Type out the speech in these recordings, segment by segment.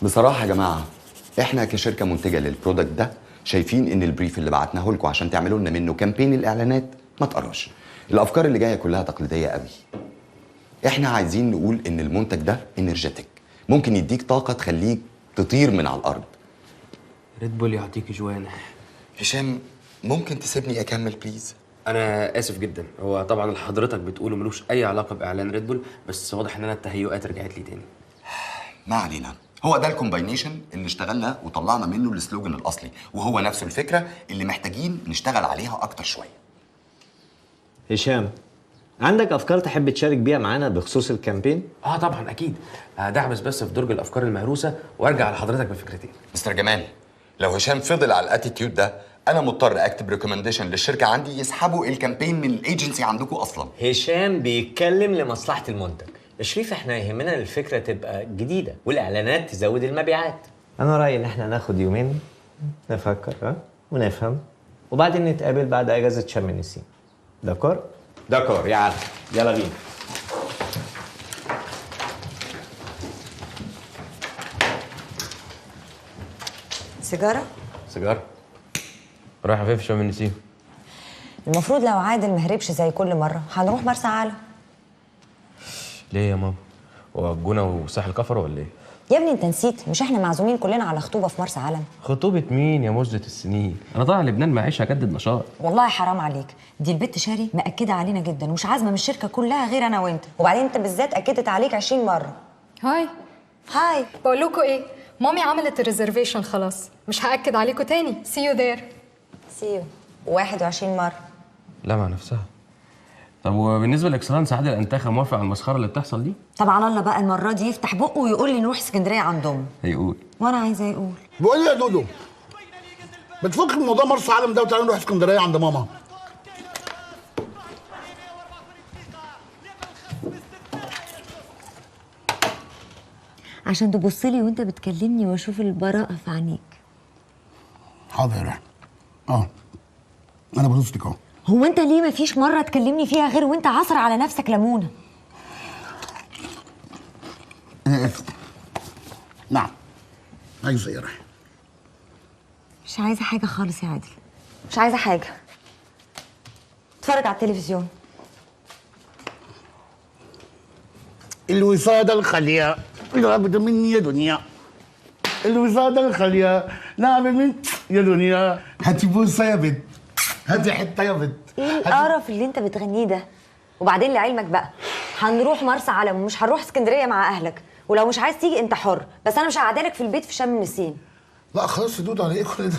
بصراحه يا جماعه، احنا كشركه منتجه للبرودكت ده شايفين ان البريف اللي بعتناه لكم عشان تعملوا لنا منه كامبين الاعلانات ما تقراش. الافكار اللي جايه كلها تقليديه قوي. احنا عايزين نقول ان المنتج ده انرجيتك، ممكن يديك طاقه تخليك تطير من على الارض. ريد بول يعطيك جوانح. هشام، ممكن تسيبني اكمل بليز؟ انا اسف جدا، هو طبعا اللي حضرتك بتقوله ملوش اي علاقه باعلان ريد بول، بس واضح ان انا التهيؤات رجعت لي تاني. ما علينا، هو ده الكومباينيشن اللي اشتغلنا وطلعنا منه السلوجن الاصلي، وهو نفسه الفكره اللي محتاجين نشتغل عليها اكتر شويه. هشام، عندك افكار تحب تشارك بيها معانا بخصوص الكامبين؟ طبعا اكيد، هدعبس بس في درج الافكار المهروسه وارجع لحضرتك بفكرتين. مستر جمال، لو هشام فضل على الاتيتيود ده انا مضطر اكتب ريكومنديشن للشركه عندي يسحبوا الكامبين من الايجنسي عندكم اصلا. هشام بيتكلم لمصلحه المنتج. يا شريف، احنا يهمنا الفكره تبقى جديده والاعلانات تزود المبيعات. انا رايي ان احنا ناخد يومين نفكر ونفهم، وبعدين نتقابل بعد اجازه شم النسيم. دكار يا عم، يلا بينا. سيجاره؟ سيجاره؟ رايحه فين في شم النسيم؟ المفروض لو عادل ما هربش زي كل مره هنروح مرسى علم. ليه يا ماما؟ هو الجونه وساحل كفر ولا ايه؟ يا ابني انت نسيت، مش احنا معزومين كلنا على خطوبه في مرسى علم؟ خطوبه مين يا مزة السنين؟ انا طالع لبنان معيش اجدد نشاط. والله حرام عليك، دي البت شاري مأكده علينا جدا ومش عازمه من الشركه كلها غير انا وانت، وبعدين انت بالذات اكدت عليك 20 مره. هاي. هاي. بقول لكم ايه، مامي عملت الريزرفيشن خلاص، مش هاكد عليكم تاني. سي يو ذير. سي يو 21 مره. لا مع نفسها. طب وبالنسبه لاكسلانس عادل انتخى موافق على المسخره اللي بتحصل دي؟ طبعا الله بقى المره دي يفتح بقه ويقول لي نروح اسكندريه عند امه. هيقول. وانا عايزه يقول. بقول لي يا دودو، بتفك من موضوع مرسى علم ده وتعالى نروح اسكندريه عند ماما. عشان تبص لي وانت بتكلمني واشوف البراءه في عينيك. حاضر يا رحمه. انا ببص لك اهو. هو انت ليه مفيش مره تكلمني فيها غير وانت عصر على نفسك ليمونه؟ انا اسف. نعم. عايزه ايه يا رحمه؟ مش عايزه حاجه خالص يا عادل، مش عايزه حاجه. اتفرج على التلفزيون. الوسادة الخالية لابد مني يا دنيا. الوسادة الخالية لابد من يا دنيا. هاتي بوسه يا بنت، هاتي حته يا بنت. ايه القرف اللي انت بتغنيه ده؟ وبعدين لعلمك بقى هنروح مرسى علم ومش هنروح اسكندريه مع اهلك، ولو مش عايز تيجي انت حر، بس انا مش هقعدلك في البيت في شم النسيم. لا خلاص يا دودو، على ايه كل ده؟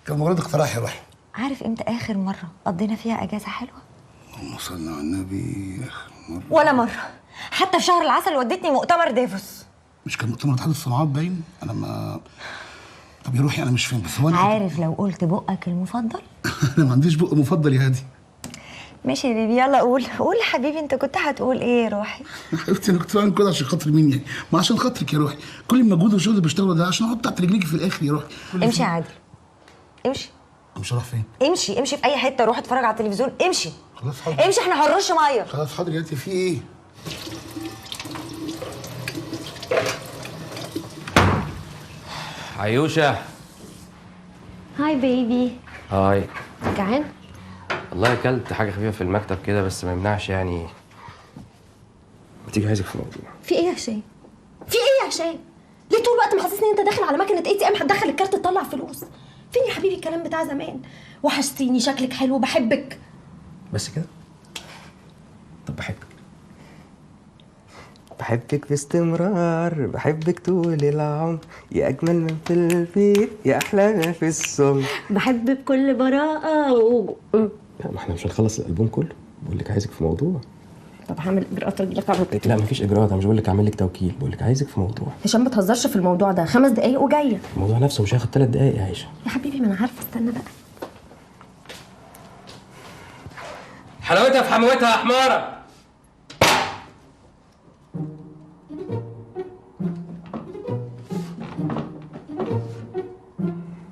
كان مجرد اقتراح يا روحي. عارف امتى اخر مره قضينا فيها اجازه حلوه؟ اللهم صل على النبي. اخر مره ولا مره، حتى في شهر العسل ودتني مؤتمر ديفوس. مش كان مؤتمر اتحاد الصناعات باين؟ انا ما طب يا روحي انا مش فاهم، بس هو انا عارف لو قلت بقك المفضل؟ انا ما عنديش بق مفضل يا هادي. ماشي يا بيبي، يلا قول قول يا حبيبي، انت كنت هتقول ايه يا روحي؟ حبيبتي انا كنت بعمل كده عشان خاطر مين يعني؟ ما عشان خاطرك يا روحي. كل المجهود والشغل اللي بشتغله ده عشان احط تحت رجليكي في الاخر يا روحي. امشي يا عادل، امشي. مش هروح فين؟ امشي امشي في اي حته، روح اتفرج على التلفزيون، امشي. خلاص حاضر. امشي، احنا هنرش ميه. خلاص حاضر يا هادي، في ايه؟ عيوشه. هاي بيبي. هاي. جعان؟ والله اكلت حاجه خفيفه في المكتب كده، بس ما يمنعش يعني. ما تيجي عايزك في موضوع. في ايه يا هشام؟ في ايه يا هشام؟ ليه طول الوقت محسسني ان انت داخل على ماكينه اي تي ام هتدخل الكارت تطلع فلوس؟ فين يا حبيبي الكلام بتاع زمان؟ وحشتيني، شكلك حلو، بحبك. بس كده؟ طب بحبك باستمرار، بحبك طول العمر، يا اجمل من في البيت، يا احلى ما في الصمت. بحب بكل براءه لا ما احنا مش هنخلص الالبوم كله، بقول لك عايزك في موضوع. طب هعمل اجراءات واجيلك على طول. لا مفيش اجراءات، انا مش بقول لك اعمل لك توكيل، بقول لك عايزك في موضوع. هشام ما تهزرش في الموضوع ده، 5 دقايق وجايه. الموضوع نفسه مش هياخد 3 دقايق يا عيشه. يا حبيبي ما انا عارفه، استنى بقى. حلاوتها في حموتها يا حماره.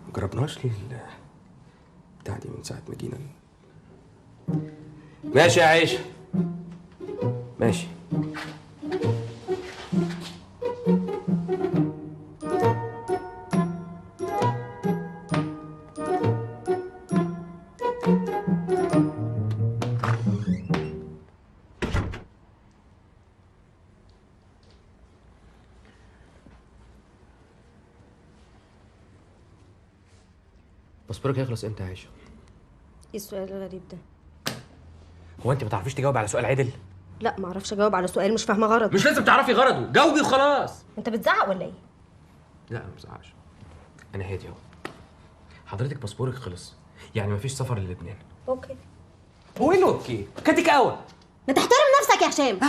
مجربناش ليه بتاع دي من ساعه ما جينا. ماشي يا عيشه، ماشي. باسبورك هيخلص امتى يا عيشه؟ ايه السؤال الغريب ده؟ هو انت ما تعرفيش تجاوب على سؤال عدل؟ لا ما اعرفش اجاوب على سؤال مش فاهمه غرض. مش لازم تعرفي غرضه، جاوبي وخلاص. انت بتزعق ولا ايه؟ لا انا ما بزعقش، انا هادي اهو. حضرتك باسبورك خلص، يعني مفيش سفر للبنان. اوكي. هو ايه اللي اوكي؟ كاتك قهوه. ما تحترم نفسك يا هشام.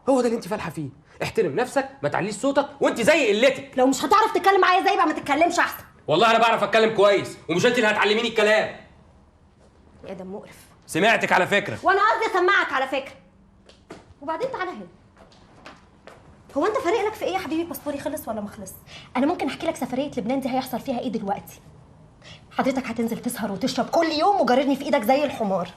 هو ده اللي انت فالحه فيه، احترم نفسك، ما تعليش صوتك وانت زي قلتك. لو مش هتعرف تتكلم معايا زي بقى ما تتكلمش احسن. والله انا بعرف اتكلم كويس، ومش انت اللي هتعلميني الكلام. يا ده مقرف. سمعتك على فكره. وانا قصدي اسمعك على فكره. وبعدين تعالى هنا. هو انت فارق لك في ايه يا حبيبي باسبوري خلص ولا ما خلص؟ انا ممكن احكي لك سفريه لبنان دي هيحصل فيها ايه دلوقتي. حضرتك هتنزل تسهر وتشرب كل يوم وجررني في ايدك زي الحمار.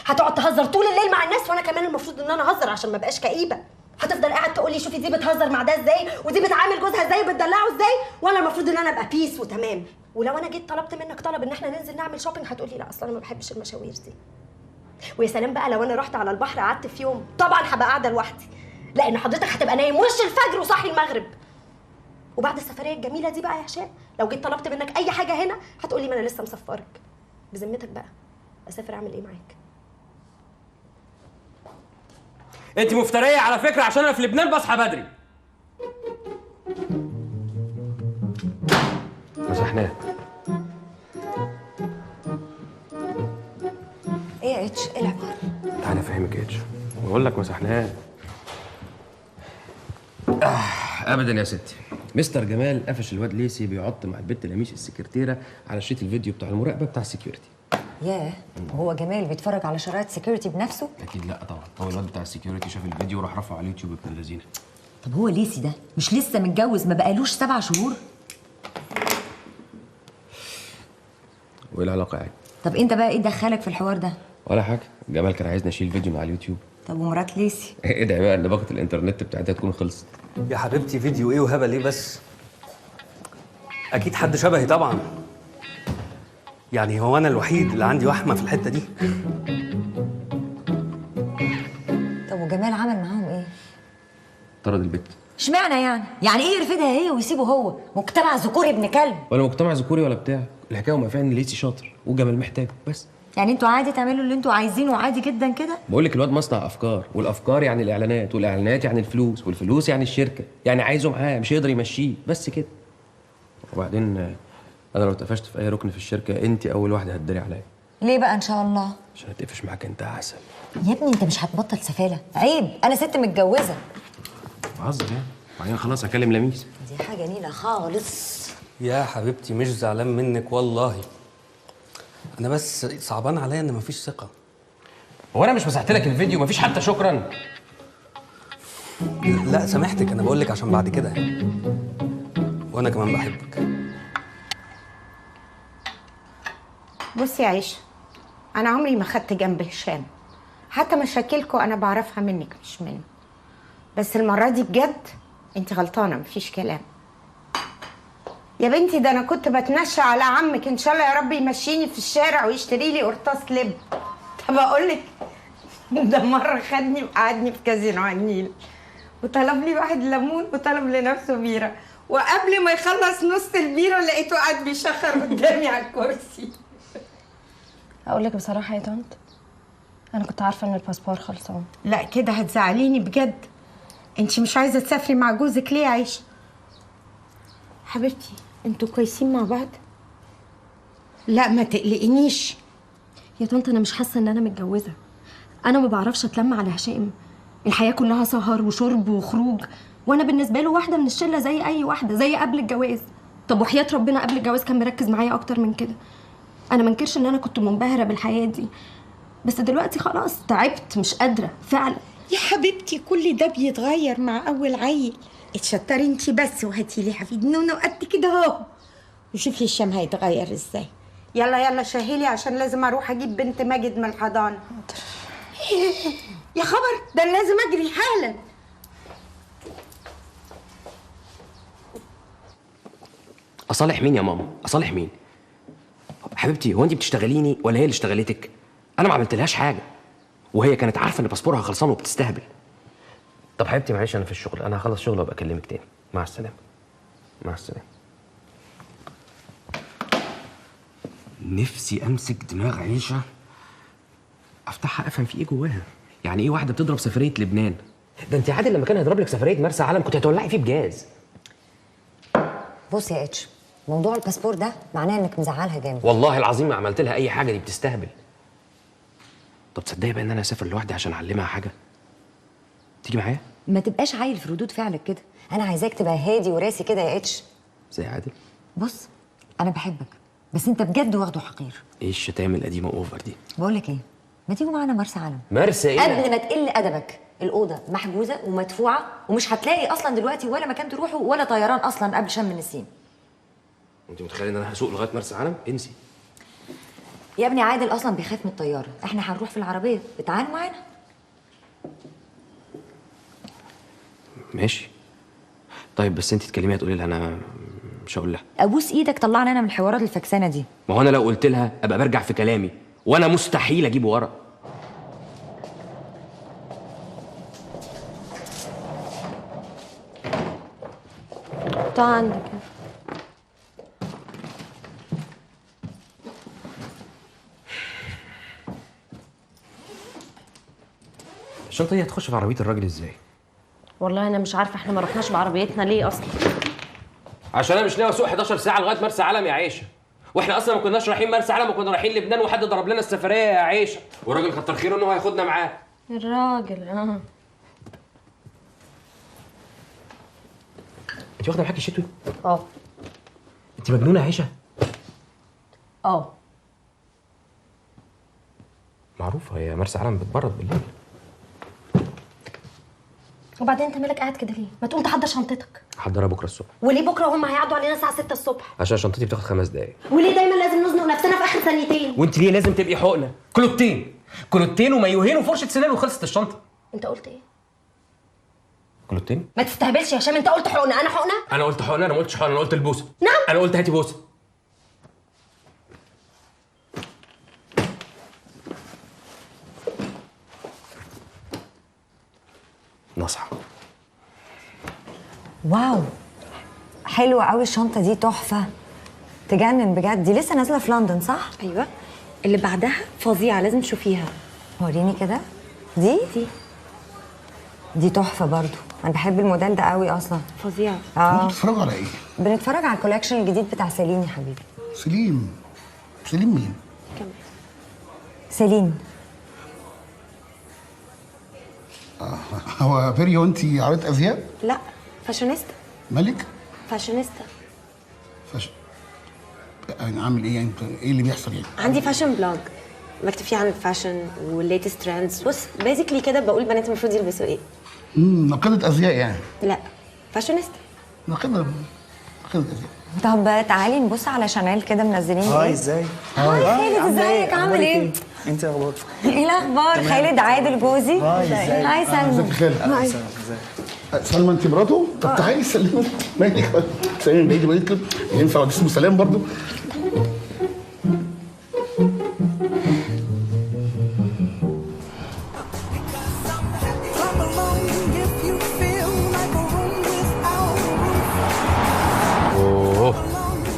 هتقعد تهزر طول الليل مع الناس وانا كمان المفروض ان انا اهزر عشان ما بقاش كئيبه. هتفضل قاعد تقول لي شوفي دي بتهزر مع ده ازاي ودي بتعامل جوزها ازاي وبتدلعه ازاي، وانا المفروض ان انا ابقى بيس وتمام. ولو انا جيت طلبت منك طلب ان احنا ننزل نعمل شوبينج هتقول لي لا اصلا انا ما بحبش المشاوير دي. ويا سلام بقى لو انا رحت على البحر قعدت في يوم، طبعا هبقى قاعده لوحدي لان حضرتك هتبقى نايم وش الفجر وصاحي المغرب. وبعد السفريه الجميله دي بقى يا هشام لو جيت طلبت منك اي حاجه هنا هتقول لي ما انا لسه مسفرك. بذمتك بقى اسافر اعمل ايه معاك؟ انت مفتريه على فكره، عشان انا في لبنان بصحى بدري. مسحناه. ايه يا اتش؟ ايه العباره؟ تعالى افهمك يا اتش، بقول لك مسحناه. ابدا يا ستي، مستر جمال قفش الواد ليسي بيعط مع البت لميس السكرتيره على شريط الفيديو بتاع المراقبه بتاع السكيورتي. ياه، هو جمال بيتفرج على شرايط سكيورتي بنفسه؟ اكيد لا طبعا، هو الواد بتاع السكيورتي شاف الفيديو وراح رفعه على اليوتيوب ابن اللذينه. طب هو ليسي ده مش لسه متجوز ما بقالوش 7 شهور؟ وايه العلاقه يعني؟ طب انت بقى ايه دخلك في الحوار ده؟ ولا حاجه، جمال كان عايزني اشيل فيديو من على اليوتيوب. طب ومرات ليسي؟ ادعي بقى ان باقه الانترنت بتاعتها تكون خلصت. يا حبيبتي فيديو ايه وهبل ايه بس؟ اكيد حد شبهي طبعا. يعني هو انا الوحيد اللي عندي وحمه في الحته دي؟ طب وجمال عمل معاهم ايه؟ طرد البت. اشمعنى يعني ايه يرفدها هي ويسيبه هو؟ مجتمع ذكوري ابن كلب. ولا مجتمع ذكوري ولا بتاع، الحكايه ومقفيه ان ليسي شاطر وجمال محتاجه بس. يعني انتوا عادي تعملوا اللي انتوا عايزينه عادي جدا كده؟ بقول لك الواد مصنع افكار، والافكار يعني الاعلانات، والاعلانات يعني الفلوس، والفلوس يعني الشركه، يعني عايزه معاه مش هيقدر يمشيه بس كده. وبعدين انا لو اتقفشت في اي ركن في الشركه انت اول واحده هتداري عليا. ليه بقى ان شاء الله؟ عشان اتقفش معاك انت عسل. يا ابني انت مش هتبطل سفاله، عيب، انا ست متجوزه. بهزر يعني، وبعدين خلاص هكلم لميس. دي حاجه نيله خالص. يا حبيبتي مش زعلان منك والله، انا بس صعبان عليا ان مفيش ثقه. هو انا مش مسحت لك الفيديو مفيش حتى شكرا؟ لا سامحتك، انا بقول لك عشان بعد كده وانا كمان بحبك. بصي يا عيشة، أنا عمري ما خدت جنب هشام، حتى مشاكلكوا أنا بعرفها منك مش منه، بس المرة دي بجد أنت غلطانة مفيش كلام. يا بنتي ده أنا كنت بتنشى على عمك إن شاء الله يا رب يمشيني في الشارع ويشتري لي قرطاس لب. طب أقول لك ده مرة خدني وقعدني في كازينو على النيل وطلب لي واحد ليمون وطلب لنفسه بيرة، وقبل ما يخلص نص البيرة لقيته قاعد بيشخر قدامي على الكرسي. اقول لك بصراحه يا طنط، انا كنت عارفه ان الباسبور خلصان. لا كده هتزعليني بجد. انت مش عايزه تسافري مع جوزك ليه يا عيشه؟ حبيبتي انتوا كويسين مع بعض؟ لا ما تقلقنيش يا طنط، انا مش حاسه ان انا متجوزه. انا ما بعرفش اتلم على هشام، الحياه كلها سهر وشرب وخروج، وانا بالنسبه له واحده من الشله زي اي واحده، زي قبل الجواز. طب وحياه ربنا قبل الجواز كان مركز معايا اكتر من كده. انا ما انكرش ان انا كنت منبهره بالحياه دي، بس دلوقتي خلاص تعبت مش قادره فعلا. يا حبيبتي كل ده بيتغير مع اول عيل. اتشطري انت بس وهاتي لي حفيد نونو قد كده اهو، وشوفي هشام هيتغير ازاي. يلا يلا شهيلي عشان لازم اروح اجيب بنت ماجد من الحضانه. يا خبر ده لازم اجري حالا. اصالح مين يا ماما؟ اصالح مين؟ حبيبتي هو انت بتشتغليني ولا هي اللي اشتغلتك؟ انا ما عملتلهاش حاجه، وهي كانت عارفه ان باسبورها خلصان وبتستهبل. طب حبيبتي معلش انا في الشغل، انا هخلص شغل وابقى اكلمك تاني. مع السلامه. مع السلامه. نفسي امسك دماغ عيشه افتحها افهم في ايه جواها. يعني ايه واحده بتضرب سفريه لبنان؟ ده انت عادل لما كان هيضرب لك سفريه مرسى علم كنت هتولعي فيه بجاز. بص يا اتش، موضوع الباسبور ده معناه انك مزعلها جامد. والله العظيم ما عملت لها اي حاجه، دي بتستهبل. طب تصدقي بقى ان انا اسافر لوحدي عشان اعلمها حاجه؟ تيجي معايا؟ ما تبقاش عايل في ردود فعلك كده، انا عايزاك تبقى هادي وراسي كده يا اتش. زي عادل. بص انا بحبك بس انت بجد واخده حقير. ايه الشتايم القديمه اوفر دي؟ بقول لك ايه، ما تيجوا معانا مرسى علم. مرسى ايه؟ قبل ما تقل ادبك، الاوضه محجوزه ومدفوعه ومش هتلاقي اصلا دلوقتي ولا مكان تروحه ولا طيران اصلا قبل شم النسيم. انت متخيل ان انا هسوق لغايه مرسى علم؟ انسي. يا ابني عادل اصلا بيخاف من الطياره، احنا هنروح في العربيه، تعالوا معانا. ماشي. طيب بس انت تكلميها تقولي لها انا مش هقول لها. ابوس ايدك طلعني انا من الحوارات الفكسانه دي. ما هو انا لو قلت لها ابقى برجع في كلامي، وانا مستحيل اجيب ورا. حطها عندك. الشنطه دي هتخش في عربيه الراجل ازاي؟ والله انا مش عارفه احنا ما رحناش بعربيتنا ليه اصلا. عشان انا مش ناوي اسوق 11 ساعه لغايه مرسى علم يا عيشه. واحنا اصلا ما كناش رايحين مرسى علم وكنا رايحين لبنان وحد ضرب لنا السفريه يا عيشه، والراجل كتر خيره ان هو هياخدنا معاه. الراجل انت واخده معاكي الشتوي؟ اه. انت مجنونه يا عيشه؟ اه. معروفه هي مرسى علم بتبرد بالليل. وبعدين انت مالك قاعد كده ليه؟ ما تقوم تحضر شنطتك. هحضرها بكره الصبح. وليه بكره هم هيعدوا علينا الساعه 6 الصبح؟ عشان شنطتي بتاخد 5 دقايق. وليه دايما لازم نزنق نفسنا في اخر ثانيتين؟ وانت ليه لازم تبقي حقنه؟ كلوتين ومايوهين وفرشه سنان وخلصت الشنطه. انت قلت ايه؟ كلوتين؟ ما تستهبلش يا هشام، انت قلت حقنه، انا حقنه؟ انا قلت حقنه؟ انا ما قلتش حقنه، انا قلت البوسه. نعم؟ انا قلت هاتي بوسه. نصحى. واو حلوه قوي الشنطه دي، تحفه تجنن بجد. دي لسه نازله في لندن صح؟ ايوه. اللي بعدها فظيعه، لازم تشوفيها. وريني كده. دي تحفه برضو، انا بحب الموديل ده قوي اصلا. فظيعه. بتتفرجوا على ايه؟ بنتفرج على الكولكشن الجديد بتاع سيلين يا حبيبي. سليم مين؟ سيلين. هو بيريو انت عرضت ازياء؟ لا، فاشونيستا. مالك؟ فاشونيستا. يعني عامل ايه يعني؟ ايه اللي بيحصل يعني؟ عندي فاشن بلوج بكتب فيه عن الفاشن والليتست ترندز. بص بيزيكلي كده بقول بنات المفروض يلبسوا ايه. ناقدة ازياء يعني؟ لا، فاشونيستا. ناقدة ازياء. طب تعالي نبص على شانيل كده منزلين هاي ازاي؟ هاي خالد، ازيك عامل ايه؟ انت ايه اخبارك؟ ايه الاخبار؟ خالد عادل جوزي. هاي سلمى. ازيك يا خالد؟ سلمى انت مراته؟ طب تعالي سلمي. مالك؟ سلمي من بعيد كده. ينفع اسمه سلام برضه؟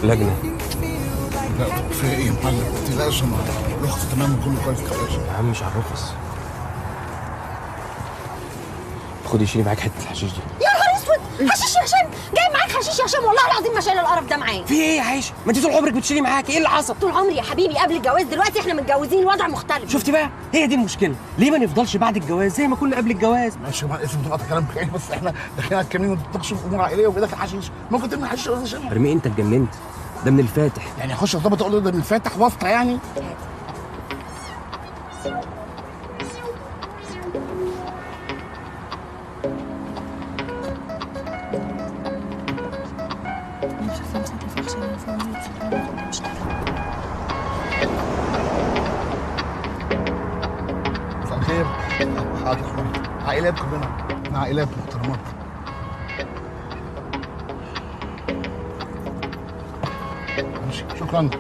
لجنه. لا في ايه يا معلم؟ ما تقلقش، انا رخص تمام وكله كويس كده. يا عم مش على الرخص. خدي شيلي معاك حته الحشيش دي. يا نهار اسود، حشيش يا هشام؟ جايب معاك حشيش يا هشام؟ والله العظيم ما شايل القرف ده معايا. في ايه يا عايشه؟ ما انت طول عمرك بتشيلي معاكي، ايه اللي حصل؟ طول عمري يا حبيبي قبل الجواز، دلوقتي احنا متجوزين الوضع مختلف. شفتي بقى؟ هي دي المشكله، ليه ما نفضلش بعد الجواز زي ما كنا قبل الجواز؟ ماشي يا معلم، اسم تقطع كلام بخير، بس احنا داخلين على الكمين وتناقشوا في امور عائليه وبيدك الحشيش، ممكن ترمي الحشيش ولا شيء؟ ارمي انت اتجننت، ده من الفاتح. يعني اخش الضابط اقول له ده من الفاتح واسطه يعني؟ مساء الخير. حاضر. عائلات كلنا، احنا عائلات محترمات. ماشي، شكرا.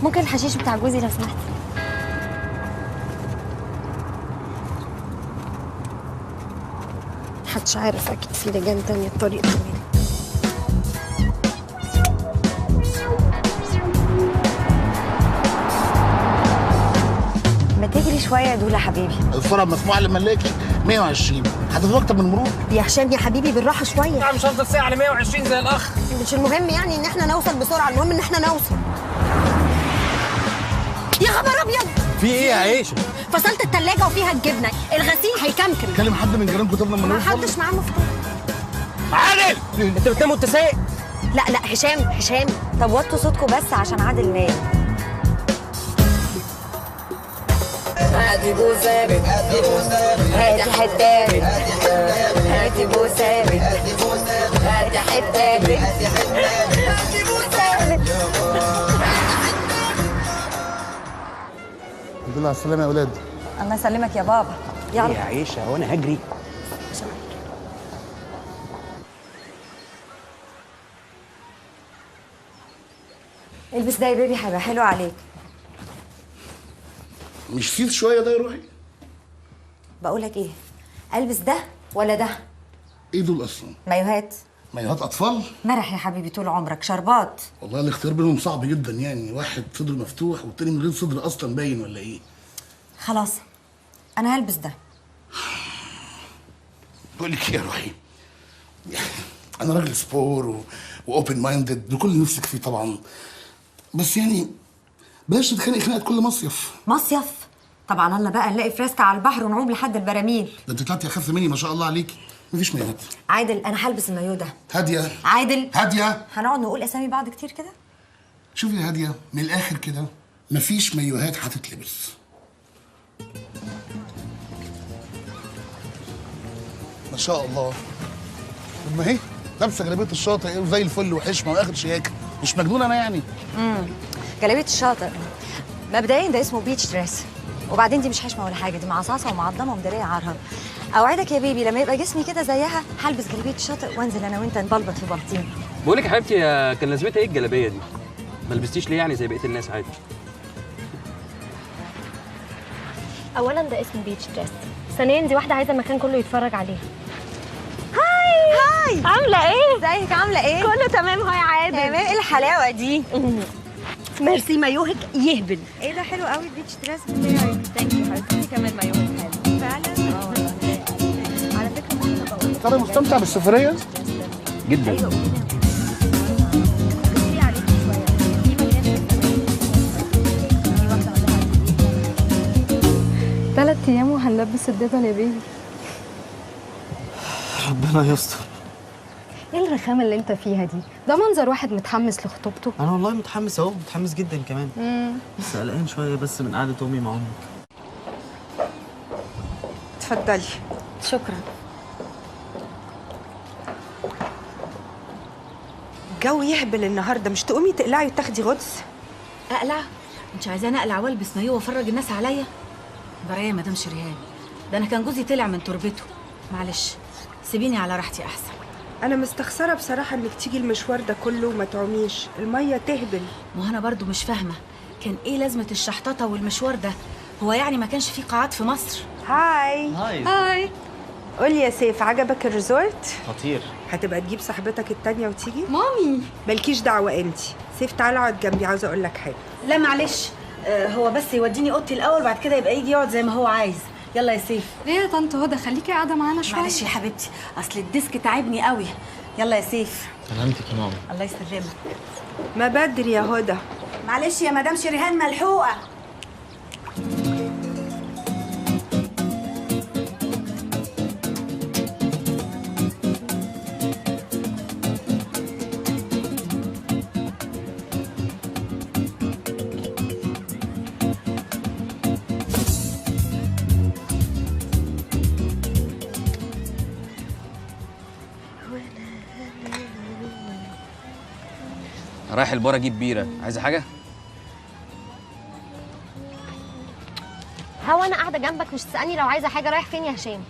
ممكن الحشيش بتاع جوزي لو سمحت؟ محدش عارف، اكيد في لجان تانية الطريق طويل. عليه شويه يا دولا حبيبي. السرعه المسموحه للملاكي 120. هتاخد اكتر من المرور. يا هشام يا حبيبي بالراحه شويه. لا مش هفضل ساعه على 120 زي الاخ. مش المهم يعني ان احنا نوصل بسرعه، المهم ان احنا نوصل. يا خبر ابيض، في ايه يا عيشه؟ فصلت التلاجة وفيها الجبنه، الغسيل هيكمكم. كلم حد من جيرانكم طب لما ما نوصل. حدش معاه مفتاح. عادل انت بتنام وانت سايق؟ لا هشام. طب وطوا صوتكم بس عشان عادل نايم. هاتي بوسابت هاتي حتابت هاتي بوسابت هاتي حتابت هاتي بوسابت. الحمد لله على السلامه يا اولاد. الله يسلمك يا بابا. يلا يا عيشه وانا هجري. البس ده يا بيبي هيبقى حلو عليك. مش فيه شويه ده يا روحي؟ بقولك ايه، البس ده ولا ده؟ ايه دول اصلا؟ مايوهات. مايوهات اطفال؟ مرح يا حبيبي طول عمرك. شربات. والله الاختيار بينهم صعب جدا، يعني واحد صدره مفتوح والتاني من غير صدر اصلا باين ولا ايه؟ خلاص انا هلبس ده. بقول لك ايه يا روحي، انا راجل سبور واوبن مايندد بكل نفسك فيه طبعا، بس يعني بلاش نتخانق خناقه كل مصيف. مصيف؟ طبعا الله بقى نلاقي فريسكا على البحر ونعوم لحد البراميل. ده انت طلعتي اخف مني ما شاء الله عليكي. مفيش مايوهات. عادل انا هلبس المايو ده. هاديه. عادل هاديه. هنقعد نقول اسامي بعض كتير كده. شوفي يا هاديه من الاخر كده، مفيش مايوهات هتتلبس. ما شاء الله. طب ما هي لابسه جلابيه الشاطئ ايه وزي الفل وحشمه واخر شياكه، مش مجنونه انا يعني. جلابيه الشاطئ مبدئيا ده اسمه بيتش دريس، وبعدين دي مش حشمه ولا حاجه، دي معصاصه ومعضمه ومداريه عارها. اوعدك يا بيبي لما يبقى جسمي كده زيها هلبس جلابيه الشاطئ وانزل انا وانت نبلبط في بلطيم. بقول لك يا حبيبتي، كان لازمتها ايه الجلابيه دي؟ ما لبستيش ليه يعني زي بقيه الناس عادي؟ اولا ده اسمه بيتش دريس، ثانيا دي واحده عايزه المكان كله يتفرج عليها. هاي عامله ايه؟ ازيك عامله ايه؟ كله تمام. هاي عادل. تمام. ايه الحلاوه دي؟ ميرسي، مايوهك يهبل. ايه ده حلو قوي البيتش دريس بتاعي. ثانك يو حبيبتي. كمان مايوهك حلو فعلا. والله على فكره ترى مستمتع بالسفريه جدا. ايوه 3 أيام وهنلبس الدبل يا بيبي. ربنا يستر. ايه الرخامه اللي انت فيها دي؟ ده منظر واحد متحمس لخطوبته. انا والله متحمس اهو، متحمس جدا كمان. بس قلقان شويه بس من قعده امي مع امك. اتفضلي. شكرا. الجو يهبل النهارده، مش تقومي تقلعي وتاخدي غطس؟ اقلع؟ انت عايزاني اقلع والبس مايو وافرج الناس عليا؟ برايه يا مدام شريهان، ده انا كان جوزي طلع من تربته. معلش سيبيني على راحتي احسن. انا مستخسره بصراحه انك تيجي المشوار ده كله وما تعوميش، الميه تهبل. وانا برضو مش فاهمه كان ايه لازمه الشحططه والمشوار ده؟ هو يعني ما كانش فيه قاعات في مصر؟ هاي. هاي. قولي يا سيف، عجبك الريزورت؟ خطير. هتبقى تجيب صاحبتك التانية وتيجي؟ مامي مالكيش دعوه انت. سيف تعالى اقعد جنبي، عاوزه اقول لك حاجه. لا معلش، هو بس يوديني اوضتي الاول بعد كده يبقى يجي يقعد زي ما هو عايز. يلا يا سيف. ليه يا طنط هدى؟ خليكي قاعده معانا شويه. معلش يا حبيبتي، اصل الديسك تعبني قوي. يلا يا سيف. سلامتك يا ماما. الله يسلمك. ما بدري يا هدى. معلش يا مدام شريهان ملحوقه. رايح البار اجيب بيره، عايزه حاجه؟ هو انا قاعده جنبك مش تسالني لو عايزه حاجه؟ رايح فين يا هشام؟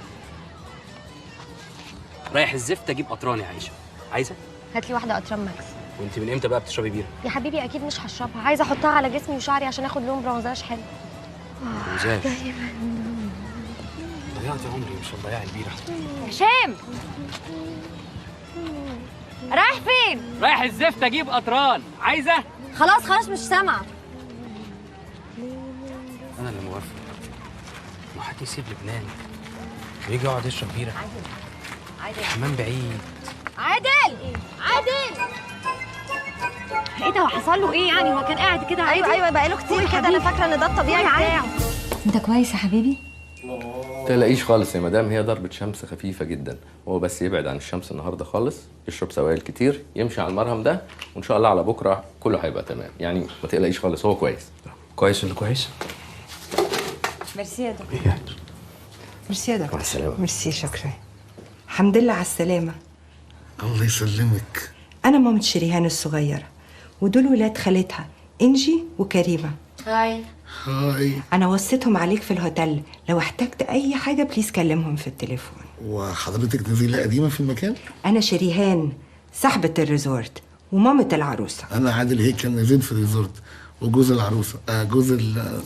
رايح الزفت اجيب قطران يا عيشه. عايزه؟ هات لي واحده قطران ماكس. وانت من امتى بقى بتشربي بيره؟ يا حبيبي اكيد مش هشربها، عايزه احطها على جسمي وشعري عشان اخد لون برونزاج حلو. برونزاج؟ ضيعت عمري مش هتضيعي البيره. هشام رايح فين؟ رايح الزفت اجيب قطران. عايزه؟ خلاص مش سامعه. انا اللي موافق. حد يسيب لبنان ويجي يقعد يشرب بيره؟ عادل الحمام بعيد. عادل ايه ده وحصل له ايه يعني؟ هو كان قاعد كده عادي؟ ايوه بقاله كتير كده، انا فاكره ان ده الطبيعي بتاعه. انت كويس يا حبيبي؟ تلاقيش خالص يا مدام، هي ضربة شمس خفيفة جدا، هو بس يبعد عن الشمس النهارده خالص، يشرب سوائل كتير، يمشي على المرهم ده، وان شاء الله على بكره كله هيبقى تمام، يعني ما تقلقيش خالص، هو كويس. كويس ولا كويس؟ ميرسي يا دكتور. ميرسي يا دكتور. مع السلامة. ميرسي، شكرا. الحمد لله على السلامة. الله يسلمك. أنا مامة شريهان الصغيرة، ودول ولاد خالتها إنجي وكريمة. هاي. أنا وصيتهم عليك في الهوتيل، لو احتجت أي حاجة بليز كلمهم في التليفون. وحضرتك نزيلة قديمة في المكان؟ أنا شريهان صاحبة الريزورت ومامة العروسة. أنا عادل هيكل نزيد في الريزورت وجوز العروسة.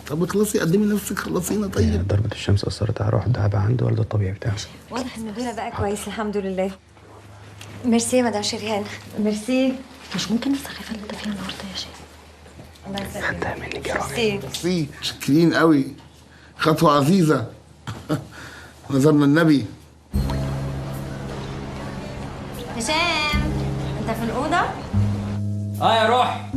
طب خلصي قدمي نفسك، خلصينا. طيب ضربة الشمس أثرت على روح ده بقى عنده ولا ده الطبيعي بتاعه؟ واضح ان دول بقى كويس الحمد لله. ميرسي يا مدام شريهان. ميرسي. مش ممكن السخافه اللي انت فيها النهارده يا شيخ. الله يسلمك. خدتها منك يا راجل. ميرسي، شاكرين قوي، خطوة عزيزة. نظرنا النبي. هشام انت في الأوضة؟ يا روح.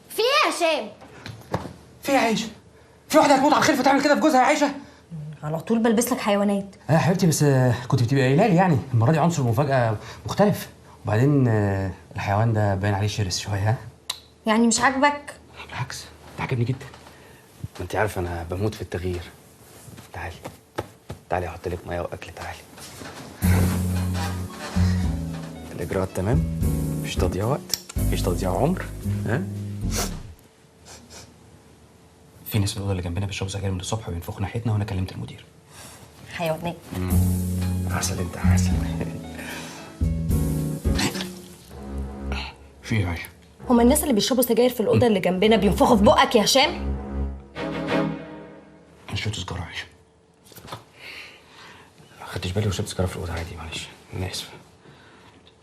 في ايه يا هشام؟ في يا عيشه؟ في واحده هتموت على الخلفه تعمل كده في جوزها يا عيشه؟ على طول بلبس لك حيوانات. يا حبيبتي بس كنت بتبقى قايله لي يعني المره دي عنصر مفاجاه مختلف، وبعدين الحيوان ده باين عليه شرس شويه. ها؟ يعني مش عاجبك؟ بالعكس ده عجبني جدا. ما انت عارف انا بموت في التغيير. تعالي احط لك ميه واكل. تعالي. الاجراءات تمام، مفيش تضييع وقت، مفيش تضييع عمر. ها؟ في ناس في الاوضه اللي جنبنا بيشربوا سجاير من الصبح وبينفخوا ناحيتنا، وانا كلمت المدير. حيوانات. عسل انت عسل. في ايه يا عايشه؟ هما الناس اللي بيشربوا سجاير في الاوضه اللي جنبنا بينفخوا في بقك يا هشام؟ انا شربت سجاره يا عايشه. ما خدتش بالي وشربت سجاره في الاوضه عادي، معلش. انا اسف.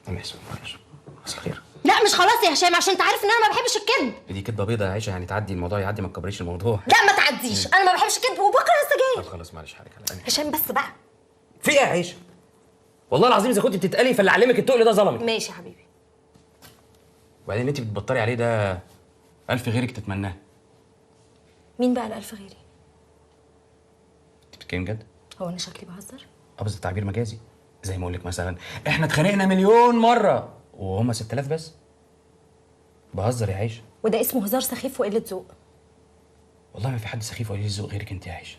معلش. حصل خير. لا مش خلاص يا هشام، عشان انت عارف ان انا ما بحبش الكذب. دي كدبه بيضه يا عايشه، يعني تعدي الموضوع يعدي، ما تكبريش الموضوع. لا ما تعديش، انا ما بحبش الكذب وبكره السجاير. طب خلاص معلش حضرتك على الأقل. هشام بس بقى. في ايه يا عايشه؟ والله العظيم اذا كنت بتتقلي فاللي علمك التقل ده ظلمك. ماشي يا حبيبي. وبعدين انت بتبطلي عليه ده 1000 غيرك تتمناه. مين بقى الألف غيري؟ انت بتتكلم جد؟ هو انا شكلي بهزر؟ بس تعبير مجازي، زي ما اقول لك مثلا احنا اتخانقنا مليون مره وهم 6000 بس. بهزر يا عايشه. وده اسمه هزار سخيف وقله ذوق. والله ما في حد سخيف ولا ليه ذوق غيرك انت يا عايشه.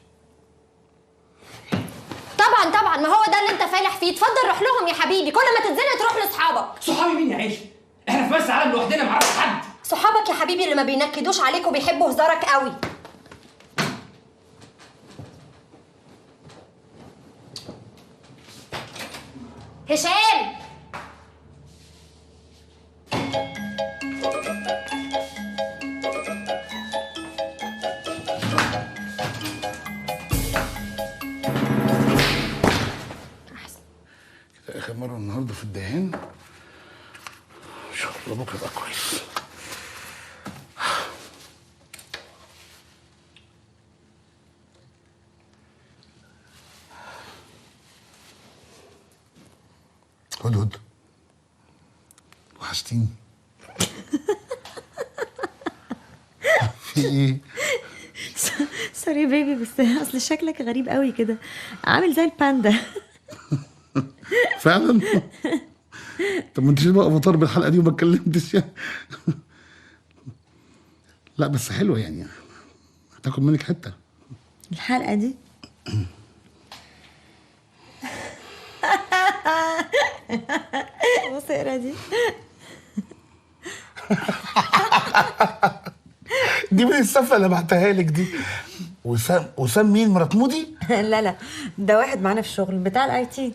طبعا ما هو ده اللي انت فالح فيه. اتفضل روح لهم يا حبيبي، كل ما تتزنق تروح لاصحابك. صحابي مين يا عايشه؟ احنا في بس عالم لوحدنا، ما اعرفش حد. صحابك يا حبيبي اللي ما بينكدوش عليك وبيحبوا هزارك قوي. هشام كده آخر مرة النهاردة في الدهان. إن شاء الله بكرة يبقى كويس. هدهد وحشتيني. في ايه؟ سوري بيبي، بس اصل شكلك غريب قوي كده، عامل زي الباندا. فعلا؟ طب ما انت بقى افاتار بالحلقه دي وما اتكلمتش يعني. لا بس حلوه يعني، هتاخد منك حته الحلقه دي. بص اقرا دي. دي من السفه اللي بعتها لك دي. وسام مين؟ مرات مودي؟ لا لا، ده واحد معانا في الشغل بتاع الاي تي.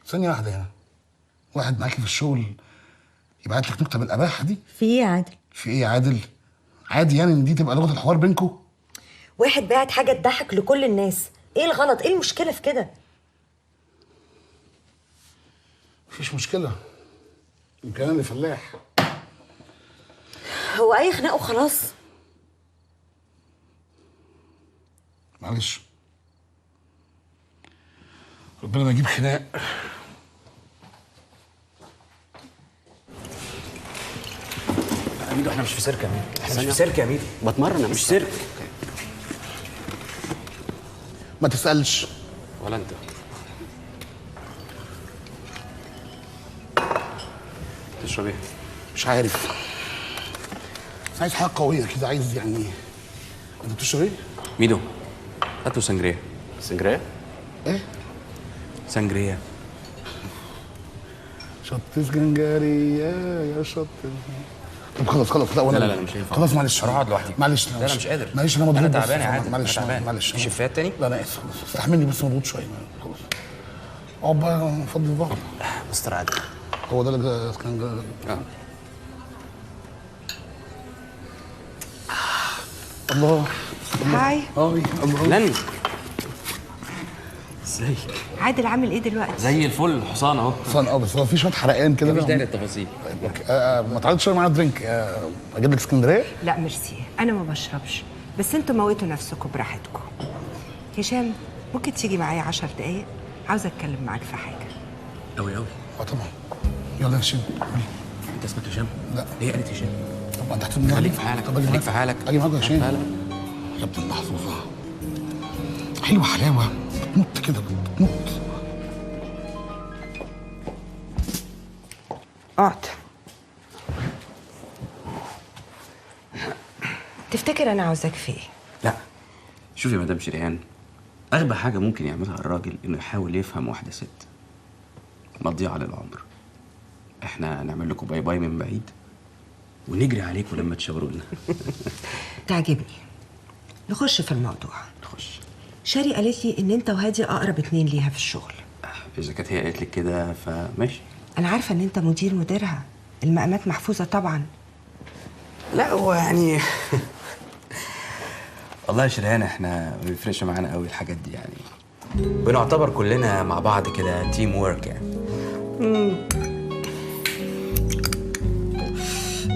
ثانيه واحده هنا، واحد معاكي في الشغل يبعت لك نكته بالاباحه دي؟ في ايه يا عادل؟ في ايه يا عادل؟ عادي يعني ان دي تبقى لغه الحوار بينكم؟ واحد باعت حاجه تضحك لكل الناس، ايه الغلط؟ ايه المشكله في كده؟ مفيش مشكله، يمكن انا اللي فلاح. هو اي خناق وخلاص. معلش، ربنا ما يجيب خناق. يا ميدو احنا مش في سيرك يا ميدو، احنا مش في سيرك يا ميدو، بتمرن انا مش سيرك. ما تسألش. ولا انت. تشرب ايه؟ مش عارف، بس عايز حاجه قويه كده، عايز يعني. انت بتشرب ايه؟ ميدو هات له سانجريا. سانجريا؟ ايه؟ سانجريا. شط اسكندريه يا شط. طب خلاص لا، لا مش هينفع. خلاص معلش، هروح اقعد لوحدي. معلش لا انا مش قادر. معلش انا مضغوط. انا تعبان يا عادل، معلش انا تعبان. معلش. في شفات تاني؟ لا انا اسف، خلاص استحملني، بس مضغوط شويه. خلاص اقعد بقى، فضل الظهر. مستر عادل هو ده اللي كان. الله. هاي. الله. لن ازيك؟ عادل عامل ايه دلوقتي؟ زي الفل، حصان اهو. حصان بس هو في شويه حرقان كده. مفيش داعي للتفاصيل. ما تعالش شويه معايا درينك. اجيب لك اسكندريه؟ لا ميرسي، انا ما بشربش، بس انتوا موتوا نفسكم براحتكم. هشام ممكن تيجي معايا 10 دقايق؟ عاوزه اتكلم معاك في حاجه. قوي طبعا. يلا يا هشام. انت اسمك هشام؟ لا. ليه قالت هشام؟ طب انت هتفهمني. خليك في حالك، خليك في حالك. اجي معاك يا هشام. يا ابن المحظوظه، حلوه حلاوه، بتموت كده بتموت. اقعد. تفتكر انا عاوزاك في ايه؟ لا شوفي يا مدام شريهان، اغبى حاجه ممكن يعملها الراجل انه يحاول يفهم واحده ست مضيعه للعمر. احنا نعمل لكم باي باي من بعيد ونجري عليكم لما تشاوروا لنا. تعجبني. نخش في الموضوع. نخش. شاري قالت لي ان انت وهادي اقرب اتنين ليها في الشغل. اذا كانت هي قالت لك كده فماشي. انا عارفه ان انت مديرها، المقامات محفوظه طبعا. لا هو يعني والله يا شريهان احنا ما بيفرقش معانا قوي الحاجات دي، يعني بنعتبر كلنا مع بعض كده تيم وورك يعني.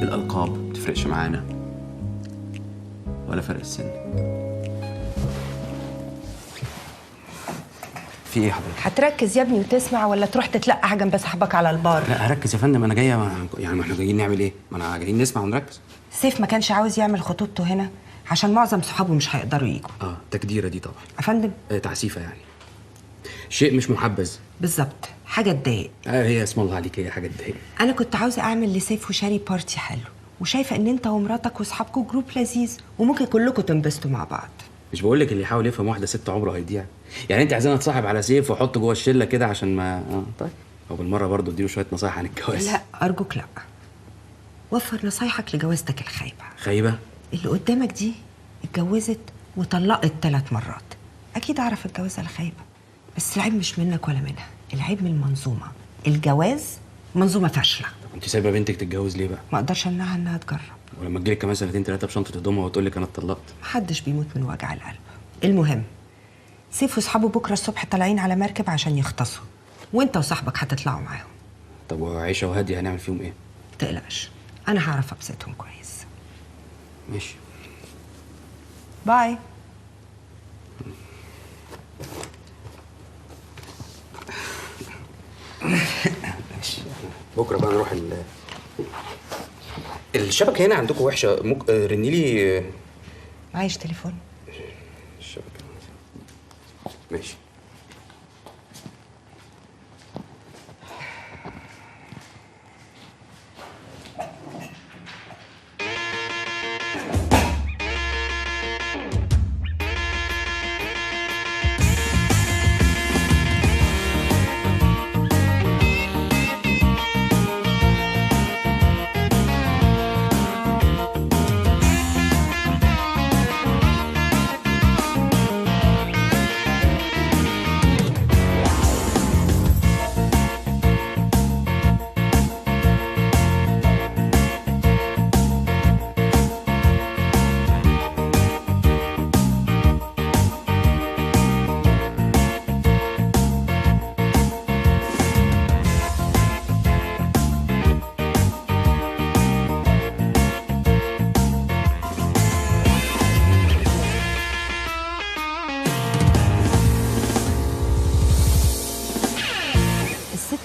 الالقاب ما بتفرقش معانا ولا فرق السن. في ايه حضرتك؟ هتركز يا ابني وتسمع ولا تروح تتلقح جنب صاحبك على البار؟ لا هركز يا فندم، انا جايه يعني ما احنا جايين نعمل ايه؟ ما انا جايين نسمع ونركز. سيف ما كانش عاوز يعمل خطوبته هنا عشان معظم صحابه مش هيقدروا يجوا. تجديره دي طبعا. يا فندم؟ تعسيفه يعني، شيء مش محبذ. بالظبط، حاجه تضايق. هي اسم الله عليك، هي حاجه تضايق. انا كنت عاوزه اعمل لسيف وشاري بارتي حلو، وشايفه ان انت ومراتك واصحابكم جروب لذيذ وممكن كلكم تنبسطوا مع بعض. مش بقول لك اللي يحاول يفهم واحده ست عمره هيضيع؟ يعني انت عايزاني اتصاحب على سيف واحطه جوه الشله كده عشان ما طيب، او بالمره برضه اديله شويه نصايح عن الجواز. لا ارجوك لا، وفر نصايحك لجوازتك الخايبه. خايبه؟ اللي قدامك دي اتجوزت وطلقت 3 مرات، اكيد اعرف الجوازه الخايبه، بس العيب مش منك ولا منها، العيب من المنظومه. الجواز منظومه فاشله. انت سايبه بنتك تتجوز ليه بقى؟ ما اقدرش امنعها انها تجرب. ولما تجيلك كمان 2 3 بشنطه هدومها وتقول لك انا اتطلقت؟ محدش بيموت من وجع القلب. المهم سيف واصحابه بكره الصبح طالعين على مركب عشان يغطسوا، وانت وصاحبك هتطلعوا معاهم. طب وعيشه وهادي هنعمل فيهم ايه؟ متقلقش، انا هعرف ابسطهم كويس. ماشي، باي. ماشي، بكره بقى نروح الشبكه هنا عندكم وحشه، ممكن رني لي. معيش تليفون. الشبكه ماشي.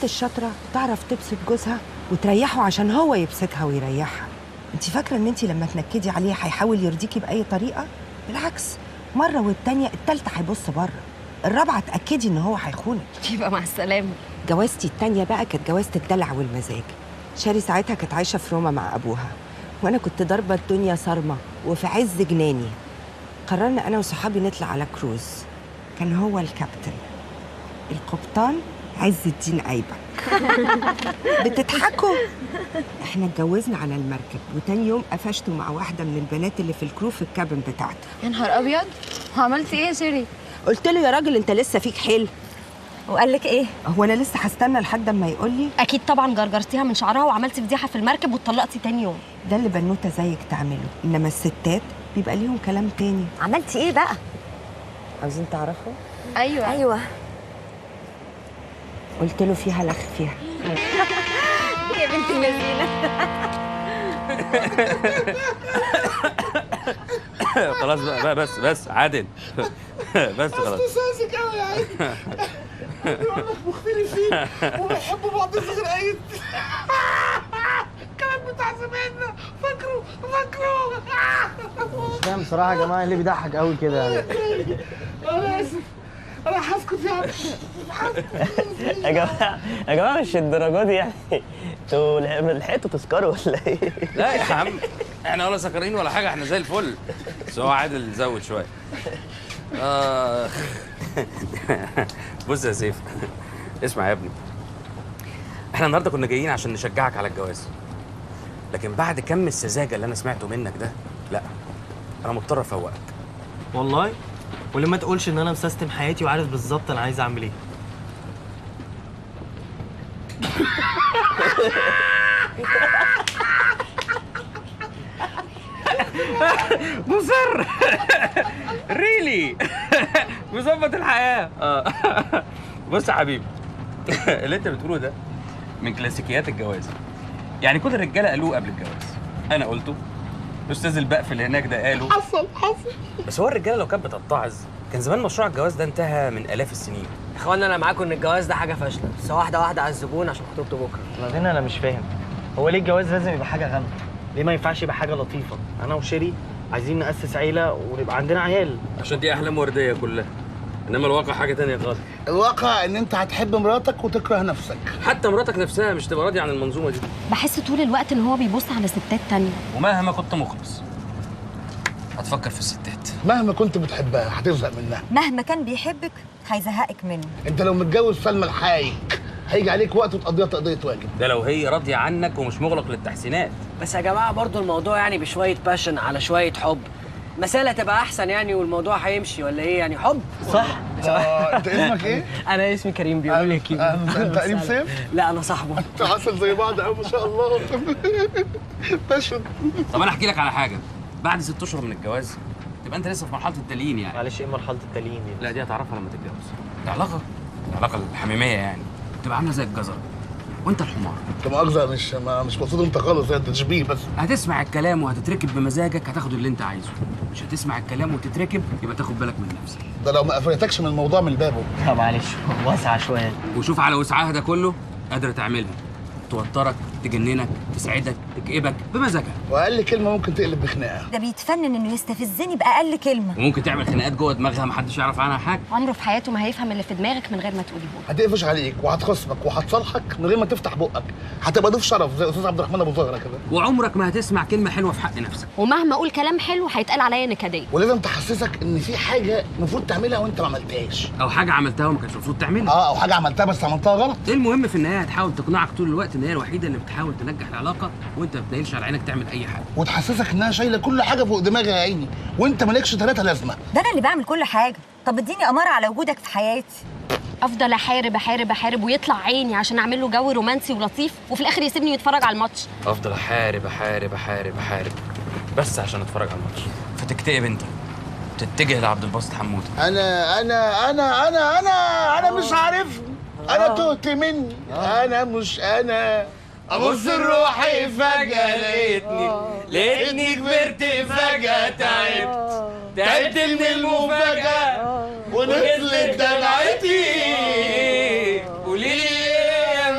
الست الشاطره تعرف تبسط جوزها وتريحه عشان هو يبسطها ويريحها. انت فاكره ان انت لما تنكدي عليه هيحاول يرضيكي باي طريقه؟ بالعكس، مره والتانيه التالته هيبص بره، الرابعه تاكدي ان هو هيخونك. يبقى مع السلامه. جوازتي التانيه بقى كانت جوازه الدلع والمزاج. شاري ساعتها كانت عايشه في روما مع ابوها، وانا كنت ضاربه الدنيا صارمه وفي عز جناني. قررنا انا وصحابي نطلع على كروز، كان هو الكابتن، القبطان عز الدين ايبك. بتضحكوا؟ احنا اتجوزنا على المركب، وتاني يوم قفشته مع واحده من البنات اللي في الكرو في الكابن بتاعته. يا نهار ابيض، وعملتي ايه يا شيري؟ قلت له يا راجل انت لسه فيك حيل. وقال لك ايه؟ هو انا لسه هستنى لحد اما يقول لي؟ اكيد طبعا جرجرتيها من شعرها وعملتي فضيحه في المركب واتطلقتي تاني يوم. ده اللي بنوته زيك تعمله، انما الستات بيبقى ليهم كلام تاني. عملتي ايه بقى؟ عاوزين تعرفوا؟ ايوه قلت له فيها لخ فيها. يا بنت اللذينه. خلاص بقى بس عادل. بس خلاص. احساسك قوي يا عيني. والله مختلفين وبيحبوا بعض صغيرين. الكلام بتاع زماننا فاكره. مش فاهم بصراحه يا جماعه اللي بيضحك قوي كده يعني. انا اسف، انا هسكت يا عم. يا جماعه مش الدرجات دي يعني. انتوا لحقتوا تسكروا ولا ايه؟ لا يا عم، احنا ولا سكرين ولا حاجه، احنا زي الفل. بس هو عادل زود شويه. بص يا سيف، اسمع يا ابني، احنا النهارده كنا جايين عشان نشجعك على الجواز، لكن بعد كم السذاجه اللي انا سمعته منك ده، لا انا مضطر افوقك. والله؟ وليه ما تقولش ان انا مسيستم حياتي وعارف بالظبط انا عايز اعمل ايه؟ مصر ريلي مظبط الحياه. بص يا حبيبي، اللي انت بتقوله ده من كلاسيكيات الجواز، يعني كل الرجاله قالوه قبل الجواز، انا قلته، الاستاذ البقف اللي هناك ده قاله. حصل. بس هو الرجاله لو كانت بتتعظ كان زمان مشروع الجواز ده انتهى من الاف السنين. يا اخوانا انا معاكم ان الجواز ده حاجه فاشله، بس واحده واحده على الزبون عشان خطوبته بكره. بعدين انا مش فاهم، هو ليه الجواز لازم يبقى حاجه غامقه؟ ليه ما ينفعش يبقى حاجه لطيفه؟ انا وشيري عايزين نأسس عيله ونبقى عندنا عيال. عشان دي احلام ورديه كلها، انما الواقع حاجه تانية خالص. الواقع ان انت هتحب مراتك وتكره نفسك. حتى مراتك نفسها مش تبقى راضيه عن المنظومه دي. بحس طول الوقت ان هو بيبص على ستات تانية، ومهما كنت مخلص هتفكر في الستات. مهما كنت بتحبها هتزهق منها. مهما كان بيحبك هيزهقك منه. انت لو متجوز سلمى الحايك هيجي عليك وقت وتقضيها تقضيه واجب. ده لو هي راضيه عنك ومش مغلق للتحسينات. بس يا جماعه برضو الموضوع يعني بشويه باشن على شويه حب، مسألة تبقى احسن يعني والموضوع هيمشي ولا ايه يعني؟ حب صح. انت اسمك ايه؟ انا اسمي كريم، بيقولوا لي كيمو. انت قريب سيف؟ لا انا صاحبه. انتوا عسل زي بعض قوي ما شاء الله. باشن. طب انا احكي لك على حاجه، بعد 6 اشهر من الجواز تبقى انت لسه في مرحله التليين يعني. معلش ايه مرحله التليين دي؟ لا دي هتعرفها لما تتجوز. العلاقه الحميميه يعني تبقى عامله زي الجزره وانت الحمار. انت مؤاخذه مش مقصود انت خالص، انت تشبيه بس. هتسمع الكلام وهتتركب بمزاجك هتاخد اللي انت عايزه، مش هتسمع الكلام وتتركب يبقى تاخد بالك من نفسك. ده لو ما قفلتكش من الموضوع من بابه. لا معلش واسعه شويه. وشوف على وسعها ده كله قادره تعملها، توترك، تجننك، تسعدك، تكئبك بمزاجها. واقل كلمه ممكن تقلب بخناقه. ده بيتفنن انه يستفزني باقل كلمه، وممكن تعمل خناقات جوه دماغها محدش يعرف عنها حاجه. عمره في حياته ما هيفهم اللي في دماغك من غير ما تقوليه له. هتقفش عليك وهتخصمك وهتصالحك من غير ما تفتح بقك، هتبقى ضيف شرف زي استاذ عبد الرحمن ابو زهره كده. وعمرك ما هتسمع كلمه حلوه في حق نفسك، ومهما اقول كلام حلو هيتقال عليا نكديه. ولازم تحسسك ان في حاجه المفروض تعملها وانت ما عملتهاش، او حاجه عملتها وما كانش المفروض تعملها. او حاجه عملتها بس عملتها غلط. المهم في النهايه هتحاول تقنعك طول الوقت ان هي الوحيده اللي بتحاول تنجح العلاقه وانت ما بتنيلش على عينك تعمل اي حاجه، وتحسسك انها شايله كل حاجه فوق دماغها يا عيني وانت مالكش 3 لازمه. ده انا اللي بعمل كل حاجه. طب اديني اماره على وجودك في حياتي. افضل احارب ويطلع عيني عشان اعمل له جو رومانسي ولطيف، وفي الاخر يسيبني يتفرج على الماتش. افضل احارب بس عشان اتفرج على الماتش، فتكتئب انت تتجه لعبد الباسط حموده. انا مش عارف، انا تهت مني، انا مش انا. ابص لروحي فجأة لقيتني كبرت فجأة، تعبت من المفاجأة ونزلت دمعتي. قولي لي ايه يا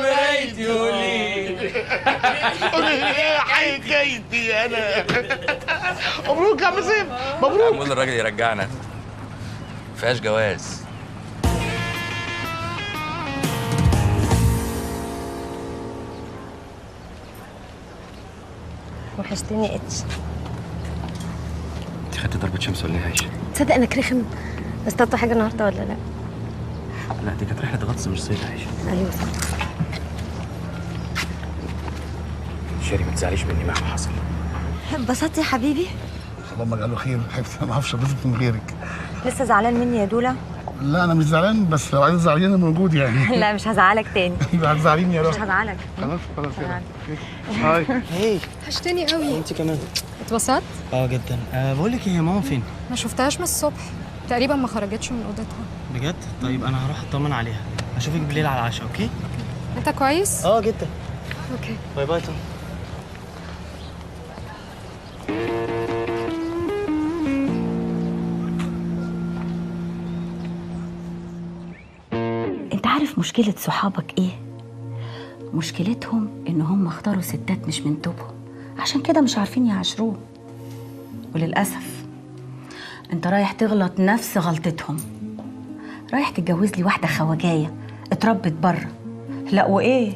ايه حكايتي انا؟ مبروك يا عم سيف، مبروك. معمول الراجل يرجعنا، مفيهاش جواز. وحشتني اتش. انت خدتي ضربة شمس ولا ايه يا عايشة؟ تصدق انك رخم؟ اصطادتوا حاجه النهارده ولا لا؟ لا دي كانت رحلة غطس مش صيد يا عايشة. ايوه صح. شيري ما تزعليش مني مهما حصل. انبسطت يا حبيبي؟ اللهم اجعله خير حبيبتي، انا ما اعرفش اتبسط من غيرك. لسه زعلان مني يا دولا؟ لا انا مش زعلان، بس لو عايز تزعليني انا موجود يعني. لا مش هزعلك تاني. يبقى هتزعليني يا روح. مش هزعلك. خلاص خلاص يلا. هاي. هي وحشتني قوي. انت كمان. اتبسطت؟ جدا. بقول لك ايه، هي ماما فين؟ ما شفتهاش من الصبح، تقريبا ما خرجتش من اوضتها. بجد؟ طيب انا هروح اطمن عليها، اشوفك بالليل على العشاء. اوكي؟ انت كويس؟ جدا. اوكي. باي باي طبعا. انت عارف مشكلة صحابك ايه؟ مشكلتهم ان هم اختاروا ستات مش من توبهم، عشان كده مش عارفين يعاشروه. وللأسف انت رايح تغلط نفس غلطتهم، رايح تتجوز لي واحدة خواجاية اتربت بره. لا وايه،